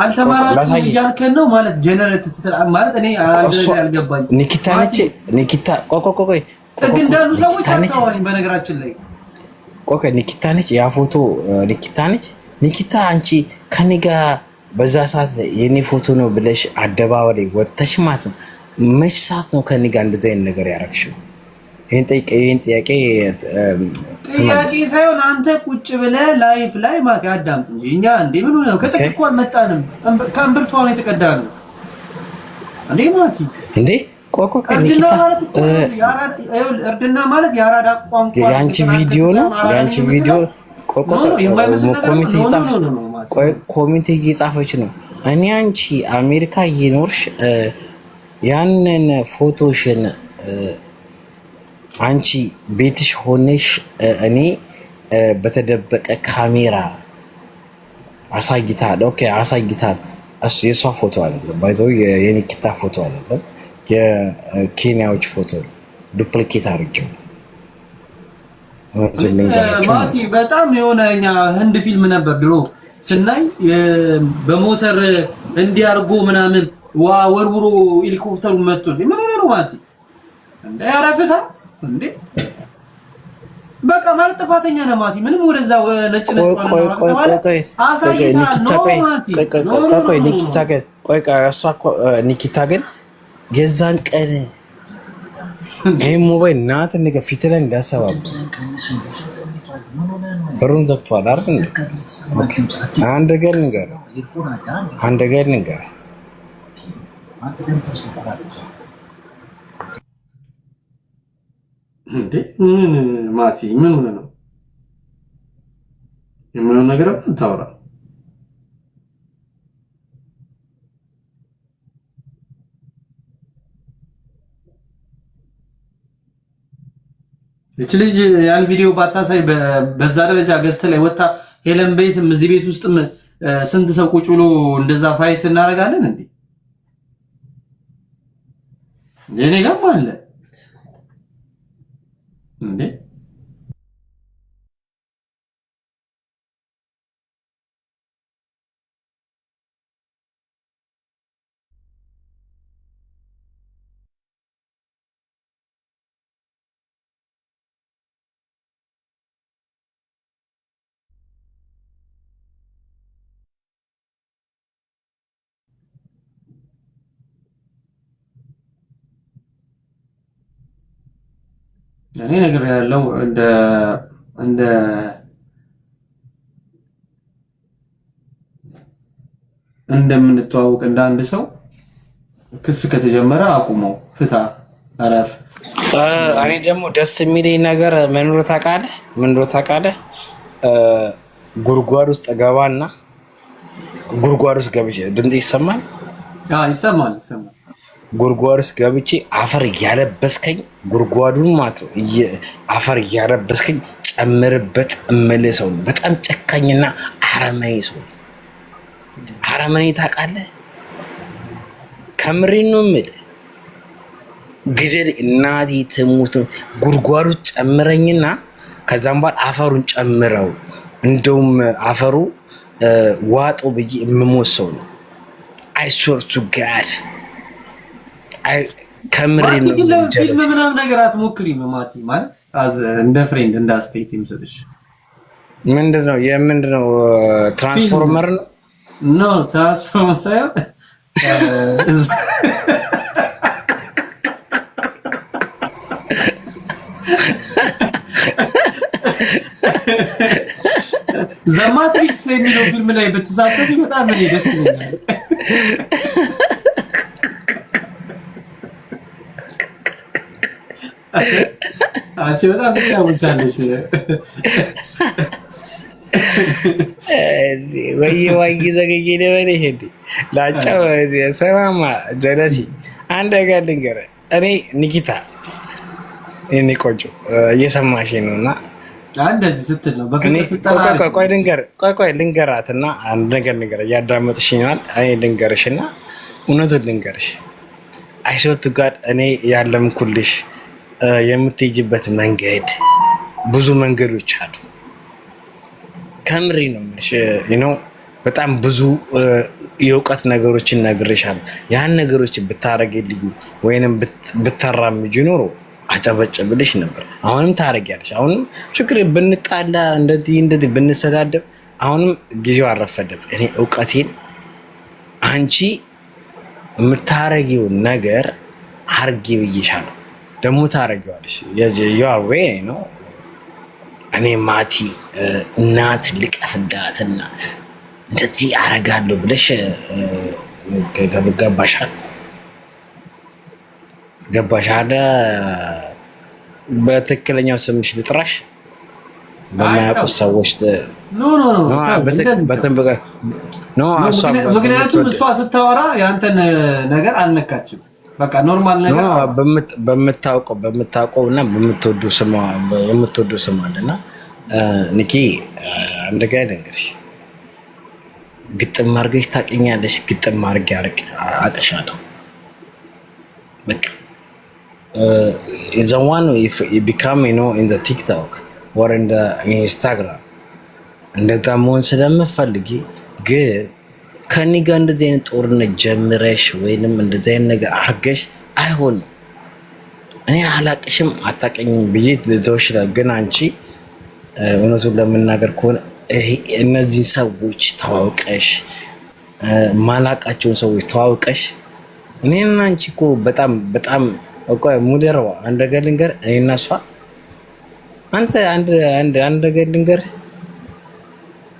Speaker 3: አልተማራችሁ እያልከን ነው ማለት ጀነሬት ማለት እኔ አልገባኝ።
Speaker 1: ኒኪታ ነች። ኒኪታ ቆይ
Speaker 3: ጥግ እንዳሉ ሰዎች አጣዋኝ። በነገራችን ላይ
Speaker 1: ቆይ ኒኪታ ነች። ያ ፎቶ ኒኪታ ነች። ኒኪታ አንቺ ከኔ ጋር በዛ ሰዓት የኔ ፎቶ ነው ብለሽ አደባባይ ወጥተሽ ማለት ነው። መች ሰዓት ነው ከኔ ጋር እንደዚህ አይነት ነገር ያደረግሽው? ይሄን ጥያቄ
Speaker 3: ሳይሆን አንተ ቁጭ ብለህ ላይፍ ላይ ማፊ አዳምጥ እንጂ እኛ እንዴ ምን ነው ከጥቅ እኮ አልመጣንም። ከእምብርቷ ነው የተቀዳነው እንዴ ማቲ እንዴ እርድና ማለት የአራዳ ቋንቋ
Speaker 1: የአንቺ ቪዲዮ ነው። የአንቺ ቪዲዮ ኮሜንት እየጻፈች ነው። እኔ አንቺ አሜሪካ እየኖርሽ ያንን ፎቶሽን አንቺ ቤትሽ ሆነሽ እኔ በተደበቀ ካሜራ አሳይታል። ኦኬ አሳይታል። እሱ የሷ ፎቶ አይደለም፣ ባይዘው የኒኪታ ፎቶ አይደለም፣ የኬንያዎች ፎቶ ዱፕሊኬት አድርጌው
Speaker 3: ማቲ በጣም የሆነ እኛ ህንድ ፊልም ነበር ድሮ ስናይ በሞተር እንዲያርጎ ምናምን ወርውሮ ሄሊኮፕተሩ መጥቶ ምን ነው ማቲ እንደ ያረፍታ እንዴ በቃ ማለት ጥፋተኛ ነህ ማቲ። ምንም ወደዛ ነጭ
Speaker 1: ኒኪታ ግን የዛን ቀን ይህ ሞባይል እናትን ነገር ፊት ላይ እንዳሰባብ በሩን ዘግቷል አይደል? አንድ ነገር ልንገርህ
Speaker 3: እንዴ ምን ማቲ ምን ሆነ ነው የምን ነገር ታውራ? እቺ ልጅ ያን ቪዲዮ ባታሳይ በዛ ደረጃ ገዝተ ላይ ወጣ ሄለን ቤትም እዚህ ቤት ውስጥም ስንት ሰው ቁጭ ብሎ እንደዛ ፋይት እናደርጋለን እንዴ? የኔ ጋር አለ እንዴ እኔ ነገር ያለው እንደምንተዋወቅ እንደ አንድ ሰው ክስ ከተጀመረ አቁመው ፍታ አረፍ።
Speaker 1: እኔ ደግሞ ደስ የሚለኝ ነገር ምን እንደሆነ ታውቃለህ? ጉድጓድ ውስጥ ገባና ጉድጓድ ውስጥ ገብቼ ድምጽ ይሰማል?
Speaker 3: ይሰማል።
Speaker 1: ጉድጓድ ውስጥ ገብቼ አፈር እያለበስከኝ ጉድጓዱን ማለት ነው አፈር እያለበስከኝ ጨምርበት እምልህ ሰው ነው። በጣም ጨካኝና አረመኔ ሰው። አረመኔ ታውቃለህ? ከምሬን ነው የምልህ። ግደል እናቴ ትሙት። ጉድጓዱ ጨምረኝና ከዛም በኋላ አፈሩን ጨምረው እንደውም አፈሩ ዋጦ ብዬ የምሞት ሰው ነው። አይ ስዌር ቱ ጋድ ከምሬን ነው።
Speaker 3: ፊልም ምናምን ነገር አትሞክሪም ማቲ። ማለት እንደ ፍሬንድ እንደ አስተያየት የምሰጥሽ
Speaker 1: ምንድነው ትራንስፎርመር ነው?
Speaker 3: ኖ ትራንስፎርመር ሳይሆን ዘማትሪክስ የሚለው ፊልም ላይ ብትሳተፊ በጣም ነው ደስ ይለኛል። አንቺ በጣም ትጫወቻለሽ።
Speaker 1: ወይ ዘገየ ደበለሽ እንዴ ላጫው ሰማማ ጀለሲ አንድ ነገር ልንገርህ። እኔ ኒኪታ እኔ ቆንጆ እየሰማሽ ነውና
Speaker 3: እንደዚህ ስትል ነው በፍቅር ስትጠራ
Speaker 1: ቆይ ልንገራትና አንድ ነገር እያዳመጥሽኛል። እኔ ልንገርሽና እውነቱን ልንገርሽ አይሶት ጋር እኔ ያለምኩልሽ የምትሄጂበት መንገድ ብዙ መንገዶች አሉ። ከምሪ ነው ነው በጣም ብዙ የእውቀት ነገሮችን ነግሬሻለሁ። ያን ነገሮች ብታረግልኝ ወይንም ብታራምጂ ኖሮ አጨበጨብልሽ ነበር። አሁንም ታረጊያለሽ። አሁንም ችግር ብንጣላ እንደዚህ ብንሰዳደብ አሁንም ጊዜው አልረፈደም። እኔ እውቀቴን አንቺ የምታረጊውን ነገር አርጊ ብዬሻለሁ። ደግሞ ታረጊዋለሽ። ያው ነው እኔ ማቲ እናት ልቀፍዳትና እንደዚህ አረጋለሁ ብለሽ ገባሻል? በትክክለኛው ስምሽ ልጥራሽ በማያውቁ ሰዎች
Speaker 3: ምክንያቱም እሷ ስታወራ ያንተን ነገር አልነካችም። በቃ ኖርማል ነገር
Speaker 1: በምታውቀው እና የምትወዱ ስም አለና ንኪ አንድ ጋር ነገርሽ ግጥም አድርገሽ ታውቂኛለሽ። ግጥም አድርጌ አውቅሻለሁ። በቃ the one if you become in the TikTok or in the Instagram እንደዛ መሆን ስለምፈልጊ ግን ከኔ ጋር እንደዚህ አይነት ጦርነት ጀምረሽ ወይንም እንደዚህ አይነት ነገር አድርገሽ አይሆንም። እኔ አላቅሽም አታውቂኝም ብዬ ልተውሽ ይችላል። ግን አንቺ እውነቱን ለመናገር ከሆነ እነዚህ ሰዎች ተዋውቀሽ ማላቃቸውን ሰዎች ተዋውቀሽ እኔና አንቺ እኮ በጣም እኮ ሙደረዋ አንድ ነገር ልንገር። እኔና እሷ አንተ አንድ ነገር ልንገር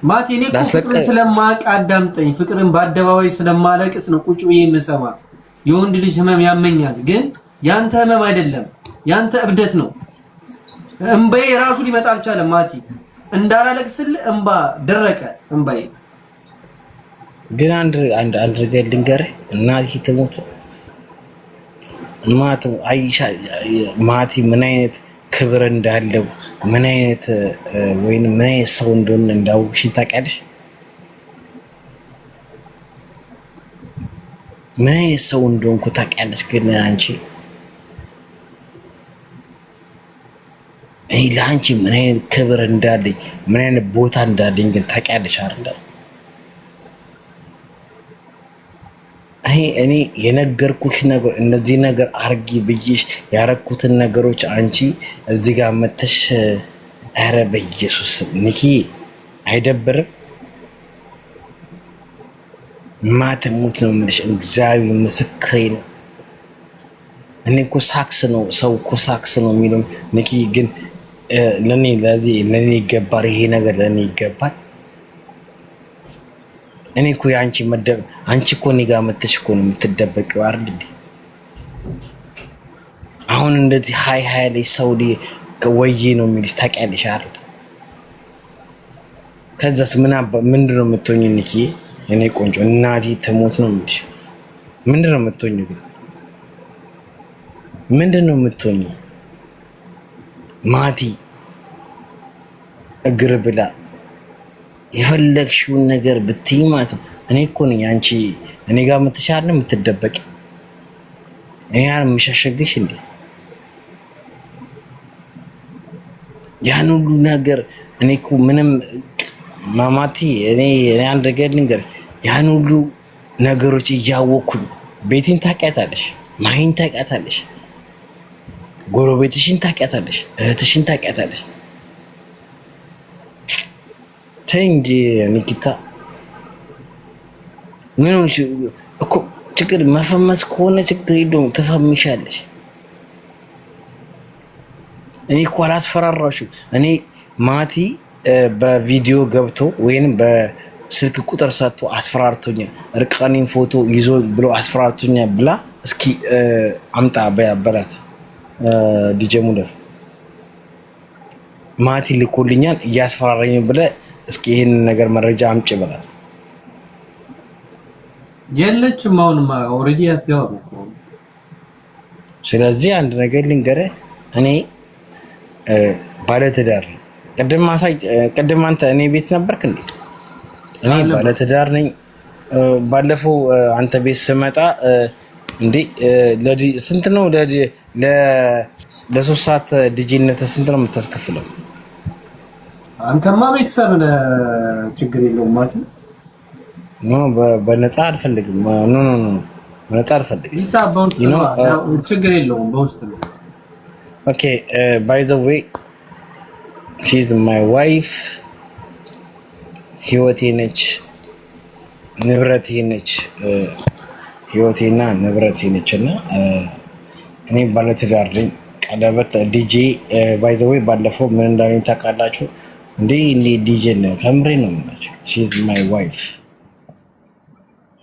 Speaker 3: ማቲ፣ እኔ እኮ ፍቅርን ስለማውቅ አዳምጠኝ። ፍቅርን በአደባባይ ስለማለቅስ ነው ቁጭ ብዬ የምሰማ። የወንድ ልጅ ህመም ያመኛል፣ ግን ያንተ ህመም አይደለም፣ ያንተ እብደት ነው። እምባዬ ራሱ ሊመጣ አልቻለም ማቲ። እንዳላለቅስልህ እምባ ደረቀ እምባዬ።
Speaker 1: ግን አንድ ነገር ልንገርህ፣ እናቴ ትሞት ማቲ ምን አይነት ክብር እንዳለው ምን አይነት ሰው እንደሆነ እንዳውቅሽኝ ታውቂያለሽ? ምን አይነት ሰው እንደሆንኩ ታውቂያለሽ? ግን አንቺ ለአንቺ ምን አይነት ክብር እንዳለኝ ምን አይነት ቦታ እንዳለኝ ግን ታውቂያለሽ አይደለ? እኔ የነገርኩሽ ነገር እነዚህ ነገር አርጊ ብዬሽ ያረኩትን ነገሮች አንቺ እዚህ ጋር መተሽ ኧረ በኢየሱስ ንኪ አይደብርም? ማትሙት ነው የምልሽ። እግዚአብሔር ምስክሬ ነው። እኔ እኮ ሳክስ ነው ሰው እኮ ሳክስ ነው የሚለው ንኪ። ግን ለኔ ይገባል ይሄ ነገር ለኔ ይገባል። እኔ እኮ ያንቺ አንቺ እኮ እኔ ጋር መተሽ እኮ ነው የምትደበቂው አይደል እንዴ? አሁን እንደዚህ ሃይ ላይ ሰው ወዬ ነው የሚልሽ ታውቂያለሽ አይደል? ከዛስ ምንድን ነው የምትሆኚው ንኪ? እኔ ቆንጆ እናቴ ትሞት ነው የምልሽ። ምንድን ነው የምትሆኚው ግን? ምንድን ነው የምትሆኚው? ማቲ እግር ብላ የፈለግሽውን ነገር ብትይ ማለት ነው። እኔ እኮ ነኝ አንቺ እኔ ጋር የምትሻለ የምትደበቂ እኔ የምሸሸግሽ እንዴ? ያን ሁሉ ነገር እኔ እኮ ምንም ማማቲ እኔ አንድ ነገር ልንገር፣ ያን ሁሉ ነገሮች እያወቅኩኝ ቤቴን ታውቂያታለሽ፣ ማሂን ታውቂያታለሽ፣ ጎረቤትሽን ታውቂያታለሽ፣ እህትሽን ታውቂያታለሽ። ተይ እንጂ ኒኪታ፣ ምን ሆነሽ እኮ? ችግር መፈመስ ከሆነ ችግር የለውም ትፈምሻለሽ። እኔ እኮ አላስፈራራሽም። እኔ ማቲ በቪዲዮ ገብቶ ወይንም በስልክ ቁጥር ሰጥቶ አስፈራርቶኛል፣ እርቃኔን ፎቶ ይዞ ብሎ አስፈራርቶኛል ብላ እስኪ አምጣ በላት ዲጄ ሙለር ማቲ ልኮልኛል እያስፈራራኝ ብለህ እስኪ ይሄንን ነገር መረጃ አምጪ በላት።
Speaker 3: የለችም አሁንማ ኦልሬዲ ያትያው።
Speaker 1: ስለዚህ አንድ ነገር ልንገርህ፣ እኔ ባለትዳር ቅድም አንተ እኔ ቤት ነበርክ እንዴ? እኔ ባለትዳር ነኝ። ባለፈው አንተ ቤት ስመጣ እንዴ ስንት ነው ለሶስት ሰዓት ዲጂነት ስንት ነው የምታስከፍለው?
Speaker 3: አንተማ ቤተሰብ ነህ፣ ችግር የለውም ማለት ነው።
Speaker 1: ኖ በነፃ አልፈልግም። ኖ በነፃ አልፈልግም።
Speaker 3: ሂሳብ በውስጥ ነው፣ ችግር የለውም በውስጥ ነው።
Speaker 1: ኦኬ ባይ ዘ ዌይ ሺ ኢዝ ማይ ዋይፍ፣ ህይወቴ ነች፣ ንብረቴ ነች። ህይወቴና ንብረቴ ነች እና እኔ ባለትዳር ነኝ። ቀለበት ዲጄ ባይ ዘ ዌይ ባለፈው ምን እንዳለኝ ታውቃላችሁ? እንዴ ዲጄ ነው ከምሬ ነው የምላችሁ። ሺ ኢዝ ማይ ዋይፍ።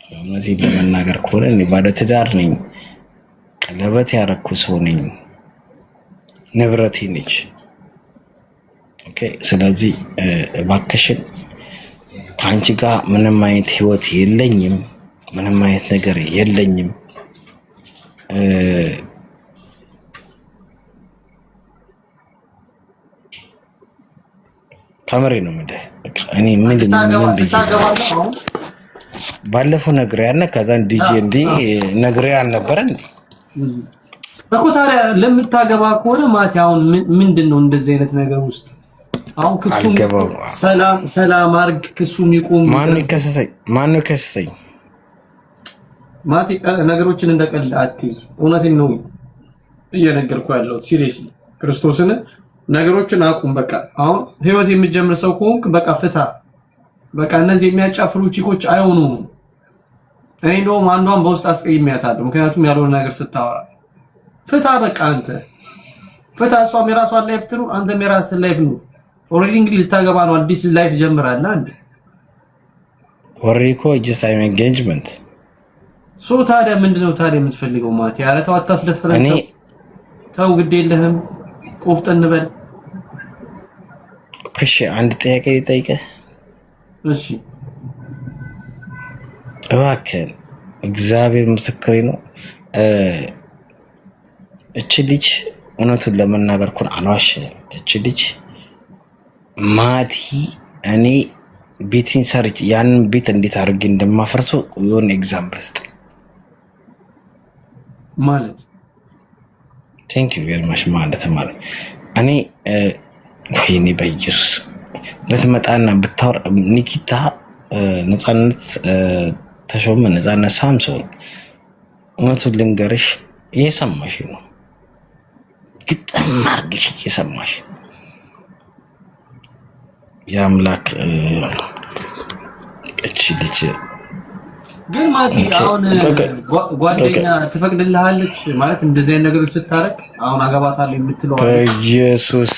Speaker 1: እውነቴን ለመናገር ከሆነ እኔ ባለትዳር ነኝ፣ ቀለበት ያረኩ ሰው ነኝ፣ ንብረቴ ነች። ኦኬ ስለዚህ እባክሽን ከአንቺ ጋር ምንም አይነት ህይወት የለኝም፣ ምንም አይነት ነገር የለኝም። ከምሬ ነው የምልህ። እኔ ምን ባለፈው ነግሬ ያለ ከዛን ዲጄ እንዲ ነግሬ ያልነበረ እንዴ
Speaker 3: እኮ ታዲያ ለምታገባ ከሆነ ማለት አሁን ምንድን ነው እንደዚህ አይነት ነገር ውስጥ አሁን ክሱም ሰላም አርግ ክሱም ይቆም።
Speaker 1: ማን ይከሰሰኝ?
Speaker 3: ማቲ ነገሮችን እንደቀል አትይ። እውነቴን ነው እየነገርኩ ያለው ሲሪየስሊ ክርስቶስን ነገሮችን አቁም። በቃ አሁን ህይወት የሚጀምር ሰው ከሆንክ በቃ ፍታ። በቃ እነዚህ የሚያጫፍሩ ቺኮች አይሆኑም። እኔ እንደውም አንዷን በውስጥ አስቀይሜያታለሁ። ምክንያቱም ያልሆነ ነገር ስታወራ ፍታ። በቃ አንተ ፍታ። እሷም የራሷን ላይፍ ትኑር፣ አንተም የራስህን ላይፍ ኑር። ኦልሬዲ እንግዲህ ልታገባ ነው፣ አዲስ ላይፍ ጀምራለህ አንዴ።
Speaker 1: ኦልሬዲ እኮ ጀስት አይ ኤንጌጅመንት
Speaker 3: ሶ ታዲያ ምንድነው ታዲያ የምትፈልገው? ማለት ኧረ ተው አታስደፍረን። ተው ግድ የለህም ቆፍጠን በል።
Speaker 1: እሺ አንድ ጥያቄ ልጠይቅህ።
Speaker 3: እሺ
Speaker 1: እባክህን እግዚአብሔር ምስክሬ ነው። እቺ ልጅ እውነቱን ለመናገር እኮ አልዋሽም። እቺ ልጅ ማቲ እኔ ቤትን ሰርች ያንን ቤት እንዴት አድርጌ እንደማፈርሰው የሆነ ኤግዛምፕል ስጠኝ
Speaker 3: ማለት
Speaker 1: ቴንክ ዩ ቬሪ ማች ማለት እኔ ወይኔ በኢየሱስ ልትመጣና ብታወር ኒኪታ ነፃነት ተሾመ ነፃነት ሳምሶን እውነቱን ልንገርሽ እየሰማሽ ነው። ግጥም አድርግሽ እየሰማሽ የአምላክ እቺ ልጅ
Speaker 3: ግን ማለት አሁን ጓደኛ ትፈቅድልሃለች ማለት እንደዚህ አይነት ነገሮች ስታረቅ አሁን አገባታለሁ የምትለው
Speaker 1: በኢየሱስ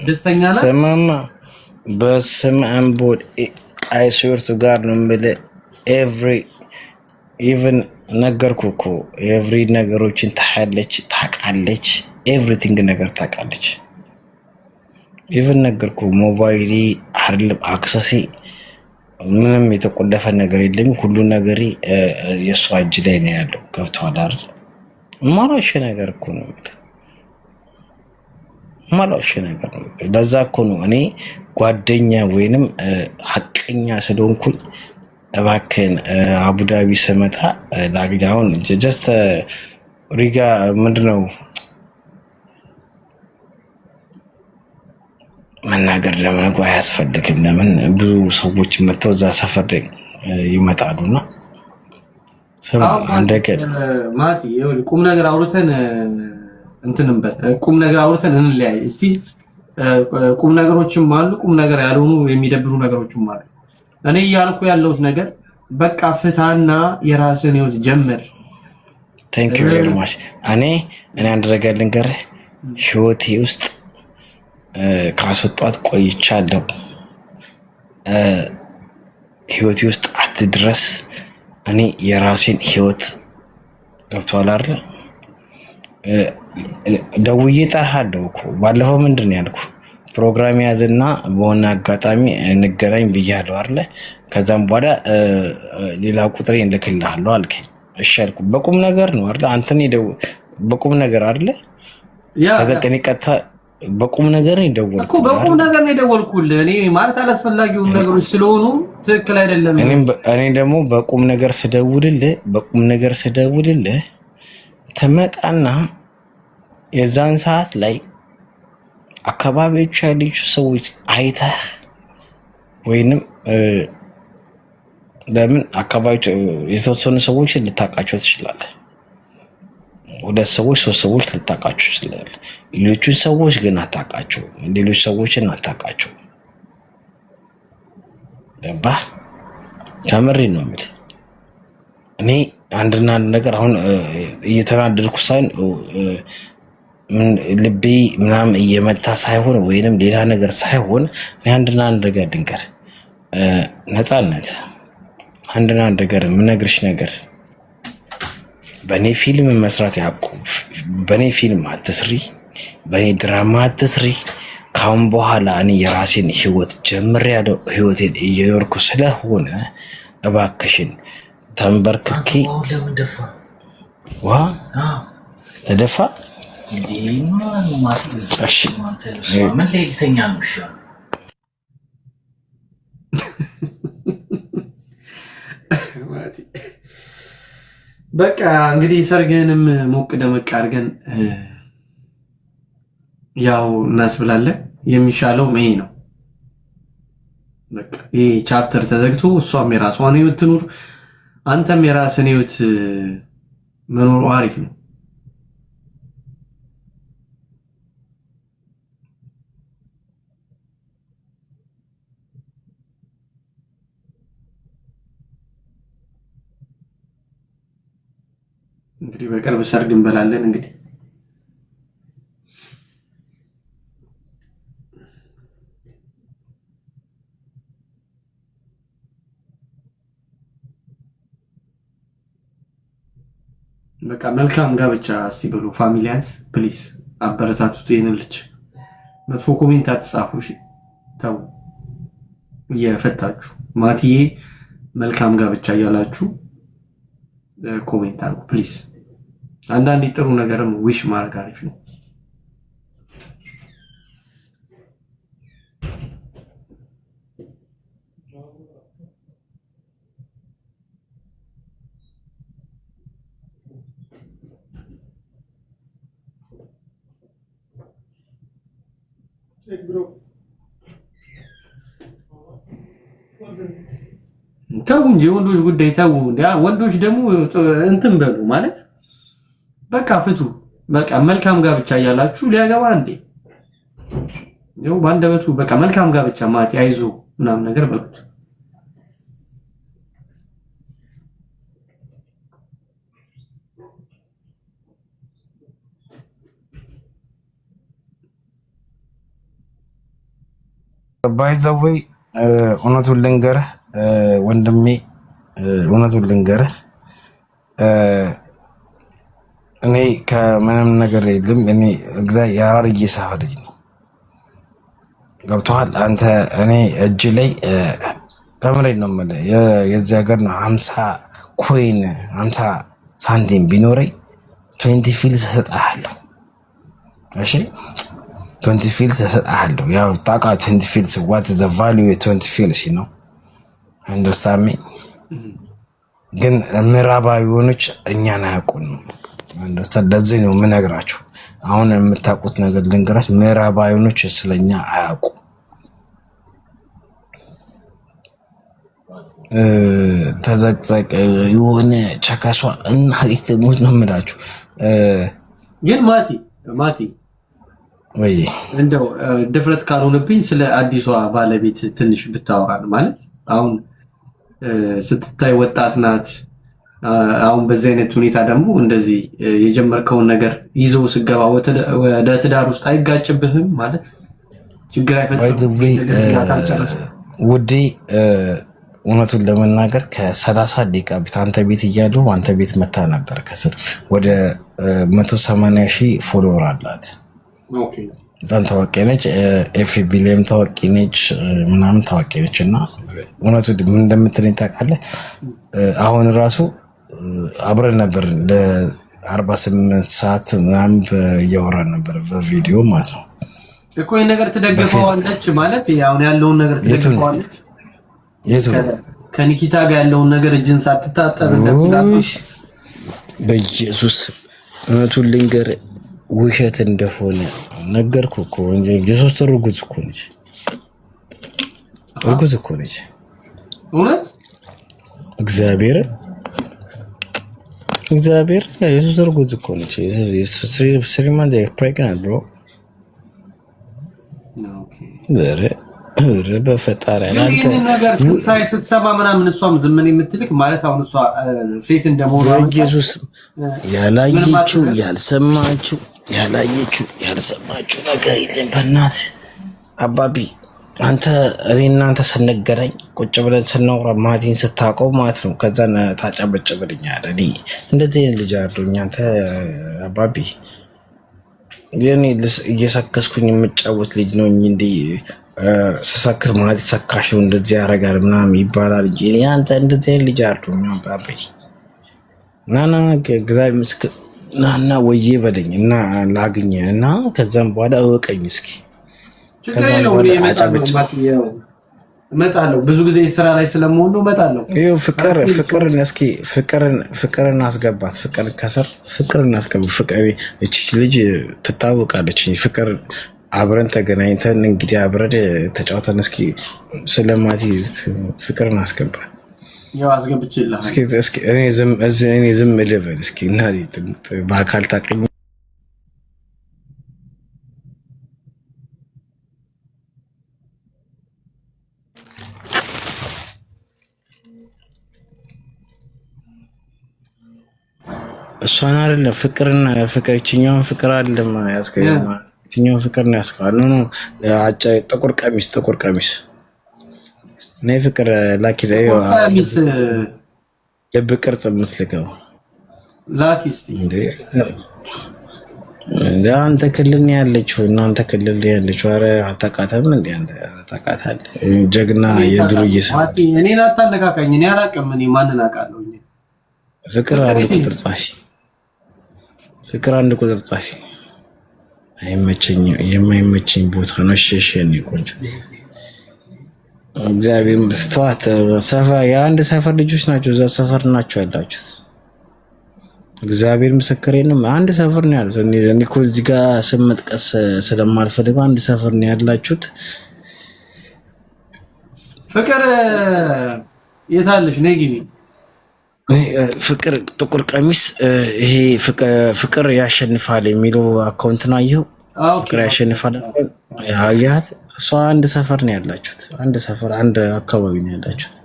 Speaker 3: ደስተኛ ናት።
Speaker 1: ስማማ በስመ አብ ወልድ አይስወር ቱ ጋር ነው የምልህ። ኤቭሪ ኢቭን ነገርኩ እኮ ኤቭሪ ነገሮችን ታያለች፣ ታውቃለች፣ ኤቭሪቲንግ ነገር ታውቃለች። ኢቭን ነገርኩ ሞባይሊ አይደለም አክሰሴ ምንም የተቆለፈ ነገር የለም። ሁሉ ነገር የእሷ እጅ ላይ ነው ያለው። ገብቶሃል አይደል? ማራሽ ነገር እኮ ነው ማራሽ ነገር ነው። ለዛ እኮ ነው እኔ ጓደኛ ወይንም ሐቀኛ ስለሆንኩኝ እባክህን አቡዳቢ ስመጣ ላግዳውን ጀስት ሪጋ ምንድነው መናገር ለምን አያስፈልግም። ለምን ብዙ ሰዎች መተው እዛ ሰፈር ይመጣሉና
Speaker 3: ማቲ ቁም ነገር አውርተን እንትንበል ቁም ነገር አውርተን እንለያይ እስቲ። ቁም ነገሮችም አሉ፣ ቁም ነገር ያልሆኑ የሚደብሩ ነገሮችም አሉ። እኔ እያልኩ ያለሁት ነገር በቃ ፍታና የራስን ህይወት ጀምር።
Speaker 1: ቴንክ ዩ ቬሪ ማች። እኔ አንድ ነገር ልንገርህ፣ ህይወቴ ውስጥ ካስወጣት ቆይቻለሁ። ህይወቴ ውስጥ አትድረስ። እኔ የራሴን ህይወት ገብቶሃል አይደል? ደውዬ እጠራሃለሁ እኮ ባለፈው ምንድን ነው ያልኩህ? ፕሮግራም ያዝና በሆነ አጋጣሚ እንገናኝ ብያለሁ አይደል? ከዛም በኋላ ሌላ ቁጥሬን እልክልሃለሁ አልከኝ። እሺ አልኩህ። በቁም ነገር ነው አይደል? አንተን በቁም ነገር አይደል? ከዛ ቀን ቀጥታ በቁም ነገር ነው የደወልኩት እኮ።
Speaker 3: በቁም ነገር ነው የደወልኩልህ እኔ ማለት አላስፈላጊው ነገሮች ስለሆኑ ትክክል አይደለም።
Speaker 1: እኔ ደግሞ በቁም ነገር ስደውልልህ ትመጣና የዛን ሰዓት ላይ አካባቢዎች ያሉት ሰዎች አይተህ ወይንም ለምን አካባቢዎች የተወሰኑ ሰዎች ልታውቃቸው ትችላለህ። 2 ሰዎች 3 ሰዎች ልታውቃቸው ትችላለህ። ሌሎቹን ሰዎች ግን አታውቃቸው። ሌሎች ሰዎችን አታውቃቸው። ገባህ? ከምሬ ነው የምልህ። እኔ አንድና አንድ ነገር አሁን እየተናደድኩ ሳይሆን ልቤ ምናምን እየመታ ሳይሆን ወይንም ሌላ ነገር ሳይሆን እኔ አንድና አንድ ነገር ድንገር ነፃነት አንድና አንድ ነገር የምነግርሽ ነገር በእኔ ፊልም መስራት ያቁም። በእኔ ፊልም አትስሪ፣ በእኔ ድራማ አትስሪ። ካሁን በኋላ እኔ የራሴን ህይወት ጀምሬያለሁ። ህይወቴን እየኖርኩ ስለሆነ እባክሽን ተንበርክኬ
Speaker 2: ለምን ደፋ
Speaker 1: ዋ ተደፋ
Speaker 2: እንዴ? እሺ ምን ላይ ልተኛ ነው? እሺ
Speaker 3: በቃ እንግዲህ ሰርግህንም ሞቅ ደመቅ አድርገን ያው እናስብላለን። የሚሻለው ይሄ ነው። በቃ ይሄ ቻፕተር ተዘግቶ እሷም የራሷን ህይወት ትኑር፣ አንተም የራስን ህይወት መኖሩ አሪፍ ነው። እንግዲህ በቅርብ ሰርግ እንበላለን። እንግዲህ በቃ መልካም ጋብቻ እስቲ ብሎ ፋሚሊያንስ ፕሊስ አበረታቱት። ይሄንን ልጅ መጥፎ ኮሜንት አትጻፉ። እሺ ተው፣ እየፈታችሁ ማቲዬ መልካም ጋብቻ እያላችሁ ኮሜንት አድርጉ ፕሊስ። አንዳንዴ ጥሩ ነገርም ዊሽ ማድረግ አሪፍ ነው። ተው እንጂ ወንዶች ጉዳይ ተው። ወንዶች ደግሞ እንትን በሉ ማለት በቃ ፍቱ። በቃ መልካም ጋብቻ እያላችሁ ሊያገባ እንዴ ነው ባንደበቱ። በቃ መልካም ጋብቻ ማለት አይዞ ምናምን ነገር በሉት።
Speaker 1: ባይ ዘ ዌይ እውነቱን ልንገርህ ወንድሜ፣ እውነቱን ልንገርህ እኔ ከምንም ነገር የለም። እኔ የሐረርጌ ሰፈር ልጅ ነኝ። ገብቶሃል አንተ? እኔ እጅ ላይ ከምሬን ነው የምልህ የዚህ ሀገር ነው 50 ኮይን 50 ሳንቲም ቢኖረኝ 20 ፊልስ እሰጥሃለሁ። እሺ 20 ፊልስ እሰጥሃለሁ። ያው ታውቃለህ 20 ፊልስ what is the value of 20 ፊልስ ነው አንደርስታንድ ሚ። ግን ምዕራባዊዎች እኛን አያውቁንም። አንደርስታንድ ለዚህ ነው የምነግራችሁ። አሁን የምታውቁት ነገር ልንገራችሁ፣ ምዕራባዊዎች ስለኛ አያውቁም። ተዘቅዘቅ የሆነ ቸከሷ እና ሞት ነው የምላችሁ።
Speaker 3: ግን ማቲ
Speaker 1: ወይ
Speaker 3: እንደው ድፍረት ካልሆነብኝ ስለ አዲሷ ባለቤት ትንሽ ብታወራን። ማለት አሁን ስትታይ ወጣት ናት። አሁን በዚህ አይነት ሁኔታ ደግሞ እንደዚህ የጀመርከውን ነገር ይዞ ስገባ ወደ ትዳር ውስጥ አይጋጭብህም? ማለት ችግር አይፈጥርም?
Speaker 1: ውዴ እውነቱን ለመናገር ከ30 ደቂቃ ቤት አንተ ቤት እያለሁ አንተ ቤት መታ ነበር። ከስር ወደ 180,000 ፎሎወር አላት። በጣም ታዋቂ ነች። ኤፍቢ ላይም ታዋቂ ነች፣ ምናምን ታዋቂ ነች። እና እውነቱን ምን እንደምትለኝ ታውቃለህ? አሁን ራሱ አብረን ነበር ለ48 ሰዓት ምናምን እያወራን ነበር በቪዲዮ ማለት ነው
Speaker 3: እኮ። ይሄን ነገር ትደግፈዋለች ማለት አሁን ያለውን ነገር ትደግፈዋለች።
Speaker 1: የቱ
Speaker 3: ከኒኪታ ጋር ያለውን ነገር እጅን ሳትታጠብ እንደምታውቁ
Speaker 1: በኢየሱስ
Speaker 2: እውነቱን ልንገር ውሸት እንደሆነ ነገርኩህ እኮ እንጂ የሶስት ወር እርጉዝ እኮ ነች። እርጉዝ እኮ ነች።
Speaker 3: እውነት
Speaker 2: እግዚአብሔር የሶስት ወር እርጉዝ እኮ ነች። 3 months pregnant bro። በፈጣሪ አንተ
Speaker 3: ነገር ስትሰማ ምናምን እሷም ዝምን የምትልክ ማለት አሁን እሷ ሴት እንደመሆኗ
Speaker 2: ኢየሱስ ያላየችው ያልሰማችው ነገር የለም። በእናትህ አባቢ አንተ እኔ እናንተ ስንገናኝ ቁጭ ብለን ስናወራ ማቲን ስታውቀው ማለት ነው። ከዛ ታጨበጭብልኛለህ። እኔ እንደዚህ አይነት ልጅ አለኝ። አንተ አባቢ የኔ እየሰከስኩኝ የምጫወት ልጅ ነው እንዴ? ስሰክስ ማለት ሰካሽ እንደዚህ ያደርጋል ምናምን ይባላል እንጂ አንተ እንደዚህ አይነት ልጅ አለኝ። አባቢ ናና እግዚአብሔር ምስክር ናና ወዬ በለኝ እና ላግኝ እና ከዛም በኋላ እወቀኝ እስኪ።
Speaker 3: እመጣለሁ ብዙ ጊዜ ስራ ላይ ስለምሆን ነው እመጣለሁ።
Speaker 2: ይኸው ፍቅርን አስገባት። ፍቅርን አስገባት። ፍቅር እቺ ልጅ ትታወቃለች። ፍቅር አብረን ተገናኝተን እንግዲህ አብረን ተጫውተን እስኪ ስለማቲ ፍቅርን አስገባት።
Speaker 3: ያው አስገብቼልሃለሁ።
Speaker 2: እስኪ እኔ ዝም ልበል እስኪ እና በአካል ታውቀኝ እሷን አይደለም ፍቅርና ፍቅር እቺኛውን ፍቅር አይደለም ያስከየማ እቺኛውን ፍቅር ነው ያስከዋል ነው ጥቁር ቀሚስ ነይ ፍቅር ላኪ ቀሚስ ልብ ቅርጽ የምትልከው
Speaker 3: ላኪ እስቲ
Speaker 2: እንደ አንተ ክልል ነው ያለችው እናንተ ክልል ነው ያለችው። ኧረ አታውቃትም እንዴ አንተ ታውቃታለህ? ጀግና የድሩዬ ሰው
Speaker 3: እኔን አታነካካኝ። እኔ አላውቅም። እኔ ማንን አውቃለሁ?
Speaker 2: ፍቅር አንድ ቁጥር ጻፊ የማይመቸኝ ቦታ ነው። እሺ እኔ ቆንጆ እግዚአብሔር ምስተዋት የአንድ ሰፈር ልጆች ናቸው። እዛ ሰፈር ናቸው ያላችሁት። እግዚአብሔር ምስክሬ ነው። አንድ ሰፈር ነው ያሉት። እኔ እኮ እዚህ ጋር ስም መጥቀስ ስለማልፈልግ አንድ ሰፈር ነው ያላችሁት።
Speaker 3: ፍቅር የታለሽ? ነይ ግቢ።
Speaker 2: ፍቅር ጥቁር ቀሚስ ይሄ ፍቅር ያሸንፋል የሚለው አካውንት ነው አየው። ፍቅር ያሸንፋል አያት። እሷ አንድ ሰፈር ነው ያላችሁት። አንድ ሰፈር አንድ አካባቢ ነው ያላችሁት።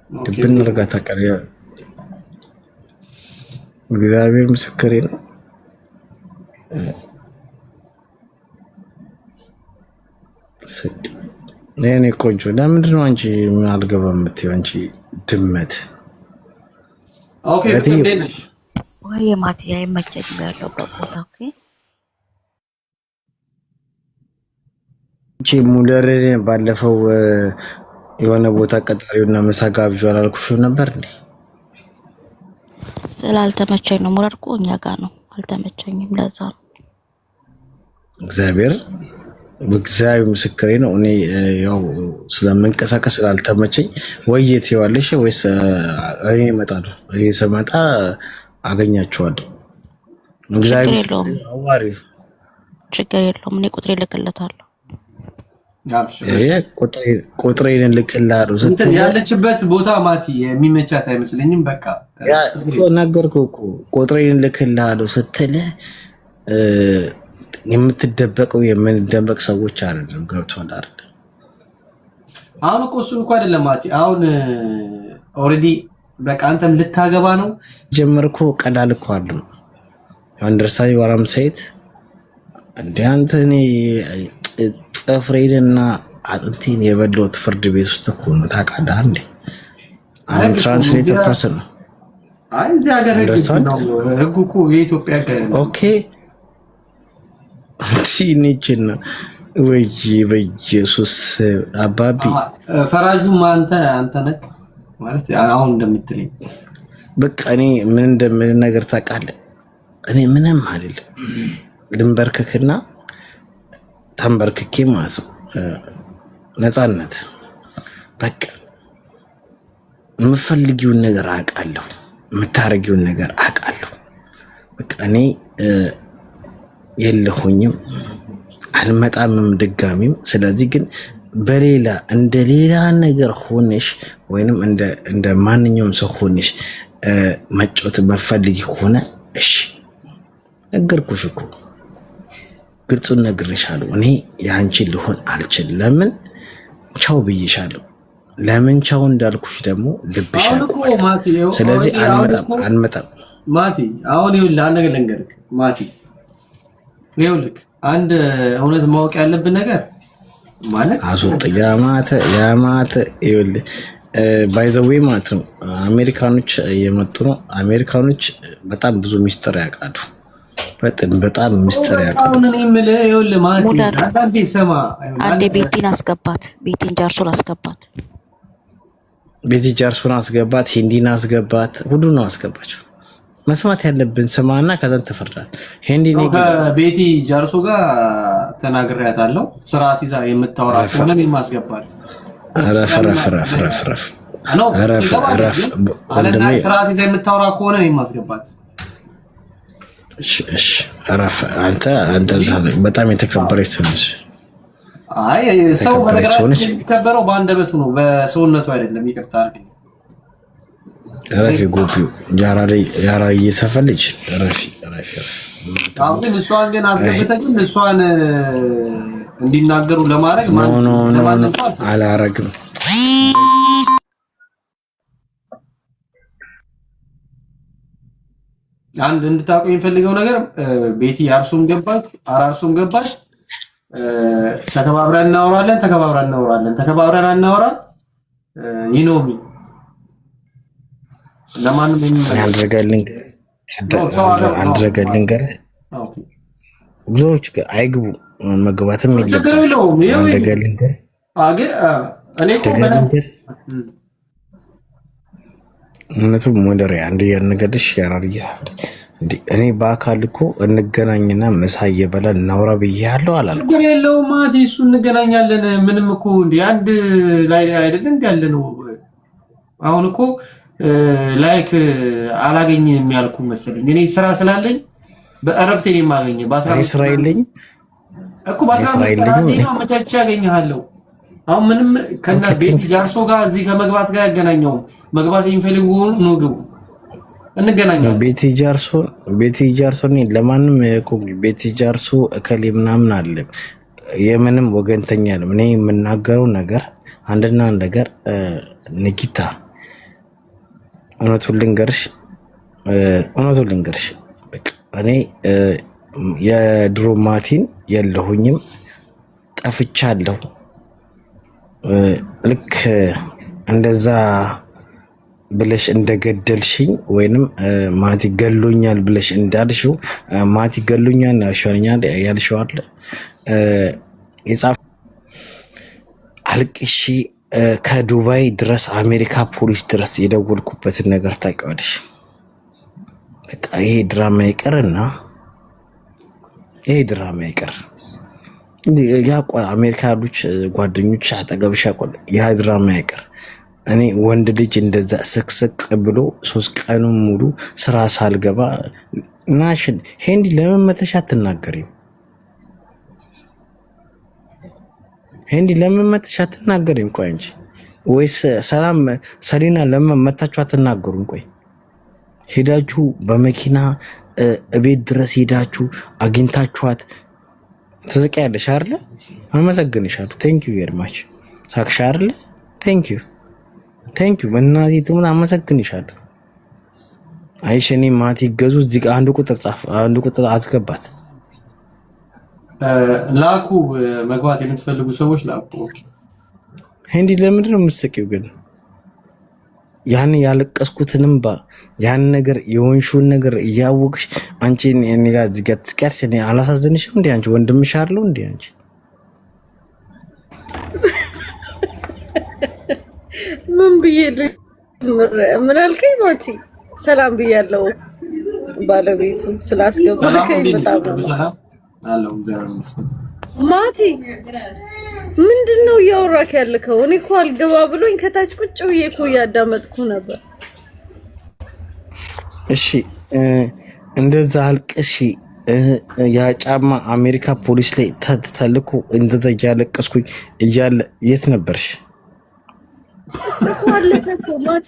Speaker 2: ድብን እርጋታ ቀር እግዚአብሔር ምስክሬ ነው። እኔ ቆንጆ ለምንድን ነው አንቺ አልገባም የምትይው? አንቺ ድመት
Speaker 3: ኦኬ ፍቅርሽ
Speaker 6: ወይ ማቲያ አይመቸኝም ያለሁበት ቦታ። ኦኬ
Speaker 2: እቺ ሙለር ባለፈው የሆነ ቦታ ቀጣሪውና ምሳ ጋብዣ አላልኩሽም ነበር እንዴ?
Speaker 6: ስላልተመቸኝ ነው። ሙለር እኮ እኛ ጋር ነው። አልተመቸኝም፣ ለዛ ነው።
Speaker 2: እግዚአብሔር ምስክሬ ነው። እኔ ያው ስለምንቀሳቀስ ስላልተመቸኝ ወይት ይዋልሽ ወይስ እኔ እመጣለሁ። እኔ ስመጣ አገኛቸዋለሁ። እግዚአብሔር አዋሪ
Speaker 6: ችግር የለውም። እኔ ቁጥሬ ልክለታለሁ።
Speaker 2: ቁጥሬን ልክልሃለሁ ስትል
Speaker 3: ያለችበት ቦታ ማቲ የሚመቻት አይመስለኝም። በቃ
Speaker 2: ነገርኩህ እኮ ቁጥሬን ልክልሃለሁ ስትል የምትደበቀው የምንደበቅ ሰዎች አይደለም። ገብቶሃል አይደል?
Speaker 3: አሁን እኮ እሱን እኮ አይደለም ማቲ። አሁን ኦልሬዲ በቃ አንተም ልታገባ ነው
Speaker 2: ጀመርኩ። ቀላል እኮ አይደለም። አንደርስታንድ ወራም ሴት እንደ አንተ እኔ ጥፍሬንና አጥንቴን የበላሁት ፍርድ ቤት ውስጥ እኮ ነው። ታውቃለህ እንዴ? አሁን ትራንስሌተር ፐርሰን ነው።
Speaker 3: አይ እዚህ ሀገር ህግ እኮ የኢትዮጵያ
Speaker 2: ኦኬ ሲኒችን ነው ወይ? በኢየሱስ አባቢ
Speaker 3: ፈራጁም አንተ ነህ ማለት አሁን እንደምትለኝ
Speaker 2: በቃ እኔ ምን እንደምን ነገር ታውቃለህ? እኔ ምንም አይደለም። ልንበርክክና ተንበርክኬ ማለት ነው። ነፃነት በቃ የምፈልጊውን ነገር አውቃለሁ፣ የምታረጊውን ነገር አውቃለሁ።
Speaker 1: በቃ እኔ የለሁኝም አልመጣምም ድጋሚም። ስለዚህ ግን በሌላ እንደ ሌላ ነገር ሆነሽ ወይንም እንደ ማንኛውም ሰው ሆነሽ መጫወት መፈልጊ ከሆነ እሺ፣ ነገርኩሽ እኮ ግልጹን ነግሬሻለሁ። እኔ የአንቺን ልሆን አልችልም። ለምን ቻው ብዬሻለሁ። ለምን ቻው እንዳልኩሽ ደግሞ ልብሽ ያውቀዋል። ስለዚህ አንመጣም
Speaker 3: ማቲ። አሁን ይኸውልህ አንድ ነገር ልንገርህ ማቲ፣ ይኸውልህ አንድ እውነት ማወቅ ያለብን ነገር ማለት
Speaker 1: አስወጥ ያማተ ይኸውልህ ባይ ዘ ዌይ ማለት ነው። አሜሪካኖች እየመጡ ነው። አሜሪካኖች በጣም ብዙ ሚስጥር ያውቃሉ። በጣም ሚስጥር ያውቃሉ።
Speaker 3: አሁን እኔ የምልህ ይኸውልህ ማቲ፣
Speaker 6: አንዴ ቤቲን አስገባት፣ ቤቲን ጃርሶን አስገባት፣
Speaker 1: ቤቲ ጃርሶን አስገባት፣ ሂንዲን አስገባት፣ ሁሉን ነው አስገባቸው። መስማት ያለብን ስማና ከዛን ተፈርዳል። ሂንዲ ነው
Speaker 3: ቤቲ ጃርሶ ጋር ተናግሬያታለሁ። ስርዓት ይዛ የምታወራ ከሆነ እኔን ማስገባት
Speaker 1: ረፍ
Speaker 3: ስርዓት ይዛ የምታወራ ከሆነ እኔን ማስገባት።
Speaker 1: እሺ አንተ በጣም የተከበረች ትንሽ
Speaker 3: አይ ሰው በነገራችን የሚከበረው በአንደበቱ ነው፣ በሰውነቱ አይደለም። ይቅርታ አድርግልኝ።
Speaker 1: ረፊ ጎፒው ያራ እየሰፈልች ረፊ
Speaker 3: አሁን እሷን ግን አስገብተኝ እሷን እንዲናገሩ ለማድረግ
Speaker 1: አላረግም።
Speaker 3: አንድ እንድታውቁ የሚፈልገው ነገር ቤቲ አርሱም ገባች አራርሱም ገባች። ተከባብረን እናወራለን፣ ተከባብረን አናወራም። ይኖሚ ለማንም
Speaker 1: አንድረገልኝ ገር ብዙዎች አይግቡ መግባትም የለባቸውም። አንድረገልኝ ገር እውነቱ ሞደሪያ አንድ ያነገርሽ ያራርይ እንዴ እኔ በአካል እኮ እንገናኝና ምሳ እየበላን እናውራ ብያለሁ አላልኩም።
Speaker 3: ችግር የለውም ማቲ፣ እሱ እንገናኛለን። ምንም እኮ እንዴ አንድ ላይ አይደለም ያለ ነው። አሁን እኮ ላይክ አላገኝም ያልኩ መሰለኝ። እኔ ስራ ስላለኝ በእረፍቴ ነው የማገኘው።
Speaker 1: ስራ የለኝም
Speaker 3: እኮ መቻቻ ያገኘሃለሁ። አሁን ምንም ከና ቤቲ ጃርሶ ጋር እዚህ ከመግባት ጋር ያገናኘው መግባት የሚፈልጉ ነው ግቡ እንገናኛለን። ቤቲ ጃርሶ ለማንም ቤቲ ጃርሶ እከሌ ምናምን አለ የምንም ወገንተኛ ነው። እኔ የምናገረው ነገር አንድና አንድ ነገር ንኪታ እውነቱን ልንገርሽ እኔ የድሮ ማቲን የለሁኝም ጠፍቻለሁ። ልክ እንደዛ ብለሽ እንደገደልሽኝ ወይንም ማቲ ገሎኛል ብለሽ እንዳልሽው ማቲ ገሎኛል ያልሽው አለ የጻፍ አልቅሺ ከዱባይ ድረስ አሜሪካ ፖሊስ ድረስ የደወልኩበትን ነገር ታውቂዋለሽ። በቃ ይሄ ድራማ ይቀርና ያቋ አሜሪካ ያሉች ጓደኞች አጠገብሽ ያቋል። ያ ድራማ ይቀር። እኔ ወንድ ልጅ እንደዛ ስቅስቅ ብሎ 3 ቀኑን ሙሉ ስራ ሳልገባ ናሽን ሄንዲ ለምን መተሽ አትናገሪም? ሄንዲ ለምን መተሽ አትናገሪም? ቆይ እንጂ ወይስ ሰላም ሰሊና ለምን መታችሁ አትናገሩም? ቆይ ሄዳችሁ በመኪና እቤት ድረስ ሄዳችሁ አግኝታችኋት ትስቂያለሽ አይደለ? አመሰግንሻለሁ። ቴንክ ዩ ቬሪ ማች ሳክሻ አይደለ? ቴንክ ዩ በእናቴ ትሙን አመሰግንሻለሁ። አይሽ እኔ ማቲ ገዙ እዚህ ጋር አንድ ቁጥር አስገባት። ላኩ መግባት የምትፈልጉ ሰዎች ላኩ።
Speaker 1: ሄንዲ ለምንድን ነው የምትስቂው ግን? ያን ያለቀስኩትንም ያን ነገር የወንሹን ነገር እያወቅሽ አንቺ እኔ ጋር እዚህ ጋር ትስቂያለሽ። እኔ አላሳዝንሽም እንዴ? አንቺ ወንድምሽ አለው እንዴ? አንቺ
Speaker 5: ምን ብዬ ምን አልከኝ? ማቲ ሰላም ብያለሁ። ባለቤቱ ስላስገባከኝ በጣም
Speaker 3: አለው።
Speaker 5: ማቲ ምንድነው እያወራክ ያልከው? እኔ እኮ አልገባ ብሎኝ ከታች ቁጭ ብዬ እኮ እያዳመጥኩ ነበር።
Speaker 1: እሺ
Speaker 2: እንደዛ አልቅሺ ያ ጫማ አሜሪካ ፖሊስ ላይ ተልኮ እንደዛ እያለቀስኩኝ እያለ የት ነበርሽ?
Speaker 5: እሱ አለፈ እኮ ማቲ።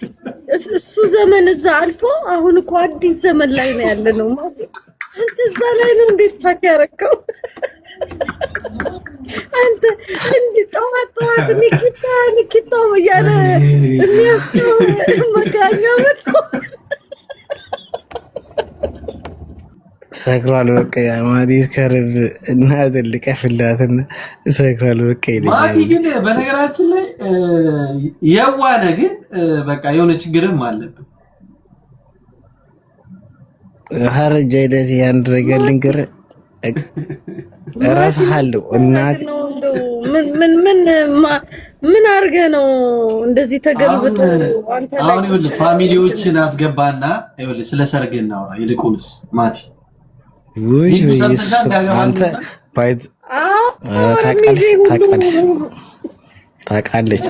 Speaker 5: እሱ ዘመን እዛ አልፎ አሁን እኮ አዲስ ዘመን ላይ ነው ያለ ነው ማቲ። አንተ እዛ ላይ ነው እንዴት ታከረከው አንተ እንዴ ጠዋት ኒኪታ እያለ የሚያስጨው መጋኛ መጥቶ
Speaker 2: ሰክሯል በቃ ማዲ ከርብ እና ልቀፍላትና ሰክሯል በቃ ይለኛል።
Speaker 3: ማቲ ግን በነገራችን ላይ የዋነ ግን በቃ የሆነ ችግርም አለብን።
Speaker 2: ሀረጃ ይደስ አንድ ነገር ልንገርህ እረሳለሁ እናት
Speaker 5: ምን አድርገህ ነው እንደዚህ ተገልብጦ አንተ ላይ
Speaker 3: አሁን ይኸውልህ ፋሚሊዎችን አስገባና ይኸውልህ ስለ ሰርግ እናውራ ይልቁንስ ማቲ
Speaker 2: ወይ አንተ ባይት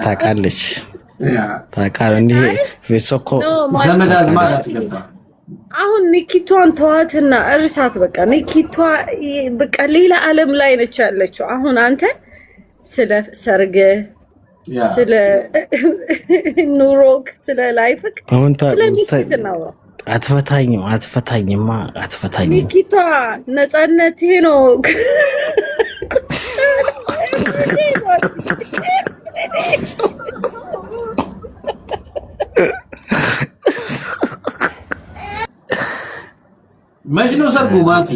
Speaker 2: ታውቃለች እንዴ ፌሶኮ
Speaker 3: ዘመድ አዝማድ አስገባ።
Speaker 5: አሁን ኒኪቷን ተዋትና እርሳት በቃ ኒኪቷ በቃ ሌላ ዓለም ላይ ነች ያለችው። አሁን አንተ ስለ ሰርግ ስለ ኑሮክ ስለ ላይፍክ ስለ ሚስት ነው
Speaker 2: አትፈታኝማ
Speaker 5: ኒኪቷ ነፃነት ነው
Speaker 3: መች ነው ሰርጉ ማቲ?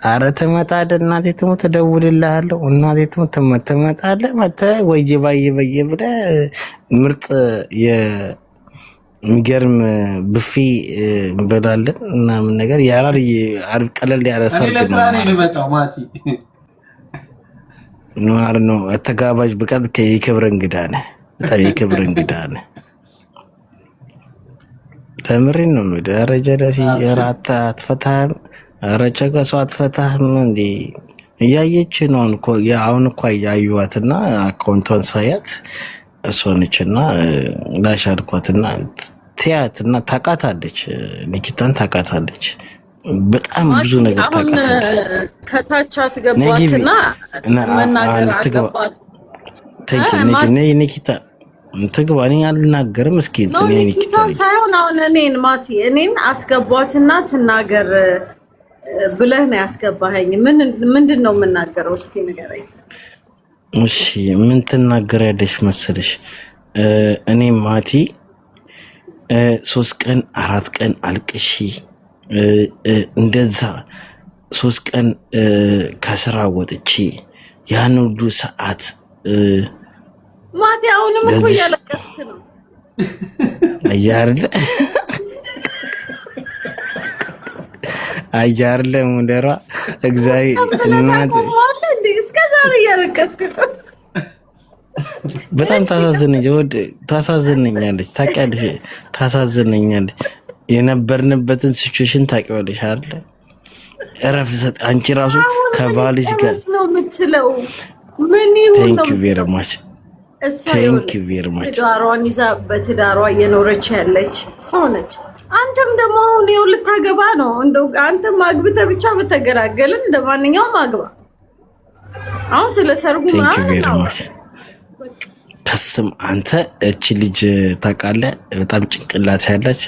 Speaker 2: ኧረ ትመጣለህ እናቴ ትሙት እደውልልሃለሁ። እናቴ ትሙት ትመጣለህ መተህ ወይዬ ባዬ ብለህ ምርጥ የሚገርም ብፌ እንበላለን ምናምን ነገር ያራል። ቀለል ያለ ሰርግ ነው። ተጋባዥ ብቃት የክብር እንግዳ ነህ። በጣም የክብር እንግዳ ነህ። ተምሪን ነው ደረጃ ደሲ ራታ አትፈታህም። ረጨቀሷ አትፈታህም እንዴ? እያየች ነው አሁን እኮ ያዩዋትና አካውንቷን ሳያት እሷ ነችና ላሻልኳትና ቲያትና ታውቃታለች። ኒኪታን ታውቃታለች። በጣም ብዙ ነገር ታውቃታለች።
Speaker 5: ከታች አስገባትና መናገር አገባት።
Speaker 2: ኒኪታ ትግባ። እኔ አልናገርም። እስኪ
Speaker 5: ኒኪታ ሳይሆን አሁን እኔን አስገቧትና ትናገር ብለህ ነው ያስገባኸኝ። ምንድን ነው የምናገረው? እስኪ ንገረኝ።
Speaker 2: እሺ ምን ትናገሪያለሽ መሰለሽ? እኔ ማቲ 3 ቀን 4 ቀን አልቅሺ እንደዛ 3 ቀን ከስራ ወጥቼ ያን ሁሉ ሰዓት
Speaker 5: ማቲ አሁንም እኮ እያለቀስክ ነው
Speaker 2: አያርለ ሙንደራ እግዚአብሔር እናት
Speaker 5: እስከዛሬ እያለቀስክ ነው።
Speaker 2: በጣም ታሳዝነኛለች። ታውቂያለሽ፣ ታሳዝነኛለች። የነበርንበትን ሲቹዌሽን ታውቂዋለሽ አይደል? እረፍት ሰጥ አንቺ ራሱ ከባልሽ ጋር
Speaker 5: ነው የምትለው። ምን ይሁን ነው?
Speaker 2: ቴንክ ዩ ቬሪ ማች ቴንክ ዩ ቬሪ ማች።
Speaker 5: ትዳሯን ይዛ በትዳሯ እየኖረች ያለች ሰው ነች። አንተም ደግሞ አሁን ይኸው ልታገባ ነው። እንደው አንተም አግብተህ ብቻ በተገላገልን እንደማንኛውም አግባ። አሁን ስለ ሰርጉ ማለት
Speaker 2: ከስም አንተ እቺ ልጅ ታውቃለህ፣ በጣም ጭንቅላት ያለች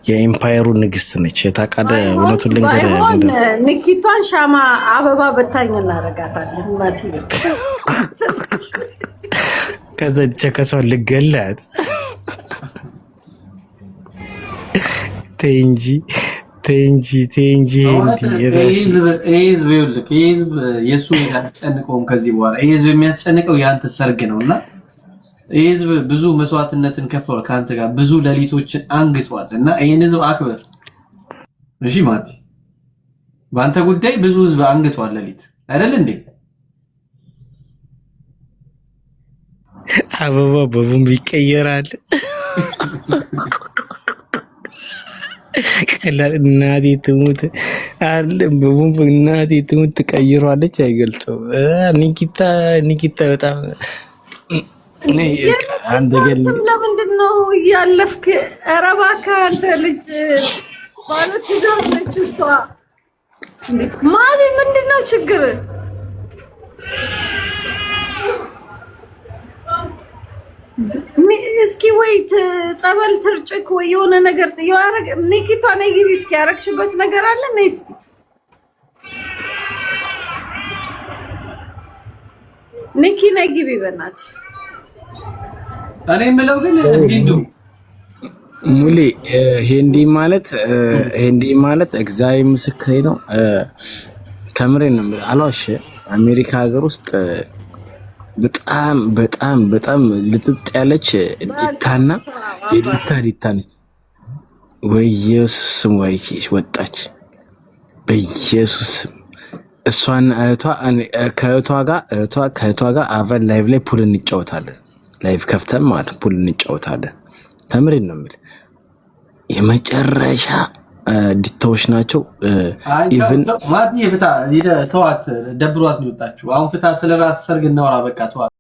Speaker 2: የኢምፓየሩ ንግስት ነች። ታውቃለህ፣ እውነቱን ልንገርህ
Speaker 5: ኒኪቷን ሻማ አበባ በታኝ እናደርጋታለን። ማቲ
Speaker 2: ከዛ ልገላት ቴንጂ
Speaker 3: ህዝብ የእሱ የሚያስጨንቀውም ከዚህ በኋላ ህዝብ የሚያስጨንቀው የአንተ ሰርግ ነው እና ህዝብ ብዙ መስዋዕትነትን ከፍሏል ከአንተ ጋር ብዙ ሌሊቶችን አንግቷል እና ይህን ህዝብ አክብር እሺ ማቲ። በአንተ ጉዳይ ብዙ ህዝብ አንግቷል ሌሊት አይደል እንዴ?
Speaker 2: አበባ በቦምብ ይቀየራል። ቀላል እናቴ ትሙት አይደለም በቦምብ እናቴ ትሙት ትቀይሯለች። አይገልጸው ኒኪታ በጣም
Speaker 5: ለምንድን ነው እያለፍክ? ኧረ እባክህ አንተ ልጅ
Speaker 7: ባለትዳር ነች እሷ። ማሪ ምንድነው ችግር? እስኪ ወይ ጸበል ትርጭክ ወይ የሆነ ነገር ያረግ ኒኪቷ ነይ ግቢ እስኪ ያረግሽበት ነገር አለ ነይ እስኪ ኒኪ ነይ ግቢ በእናትሽ።
Speaker 3: እኔ የምለው ግን እንዲዱ
Speaker 2: ሙሌ ሄንዲ ማለት እግዚአብሔር ምስክሬ ነው። ከምሬ ነው አላሽ አሜሪካ ሀገር ውስጥ በጣም በጣም በጣም ልጥጥ ያለች ዲታና ዲታ ነች። በኢየሱስ ወጣች። በኢየሱስ እሷን ከእህቷ ጋር አብረን ላይቭ ላይ ፑል እንጫወታለን። ላይቭ ከፍተን ማለት ፑል እንጫወታለን። ተምሬን ነው የምልህ። የመጨረሻ ዲታዎች ናቸው። ኢቭን
Speaker 3: ማት ይፍታ ተዋት፣ ደብሯት ነው የወጣችው። አሁን ፍታ፣ ስለራስ ሰርግ እናወራ በቃ ተዋት።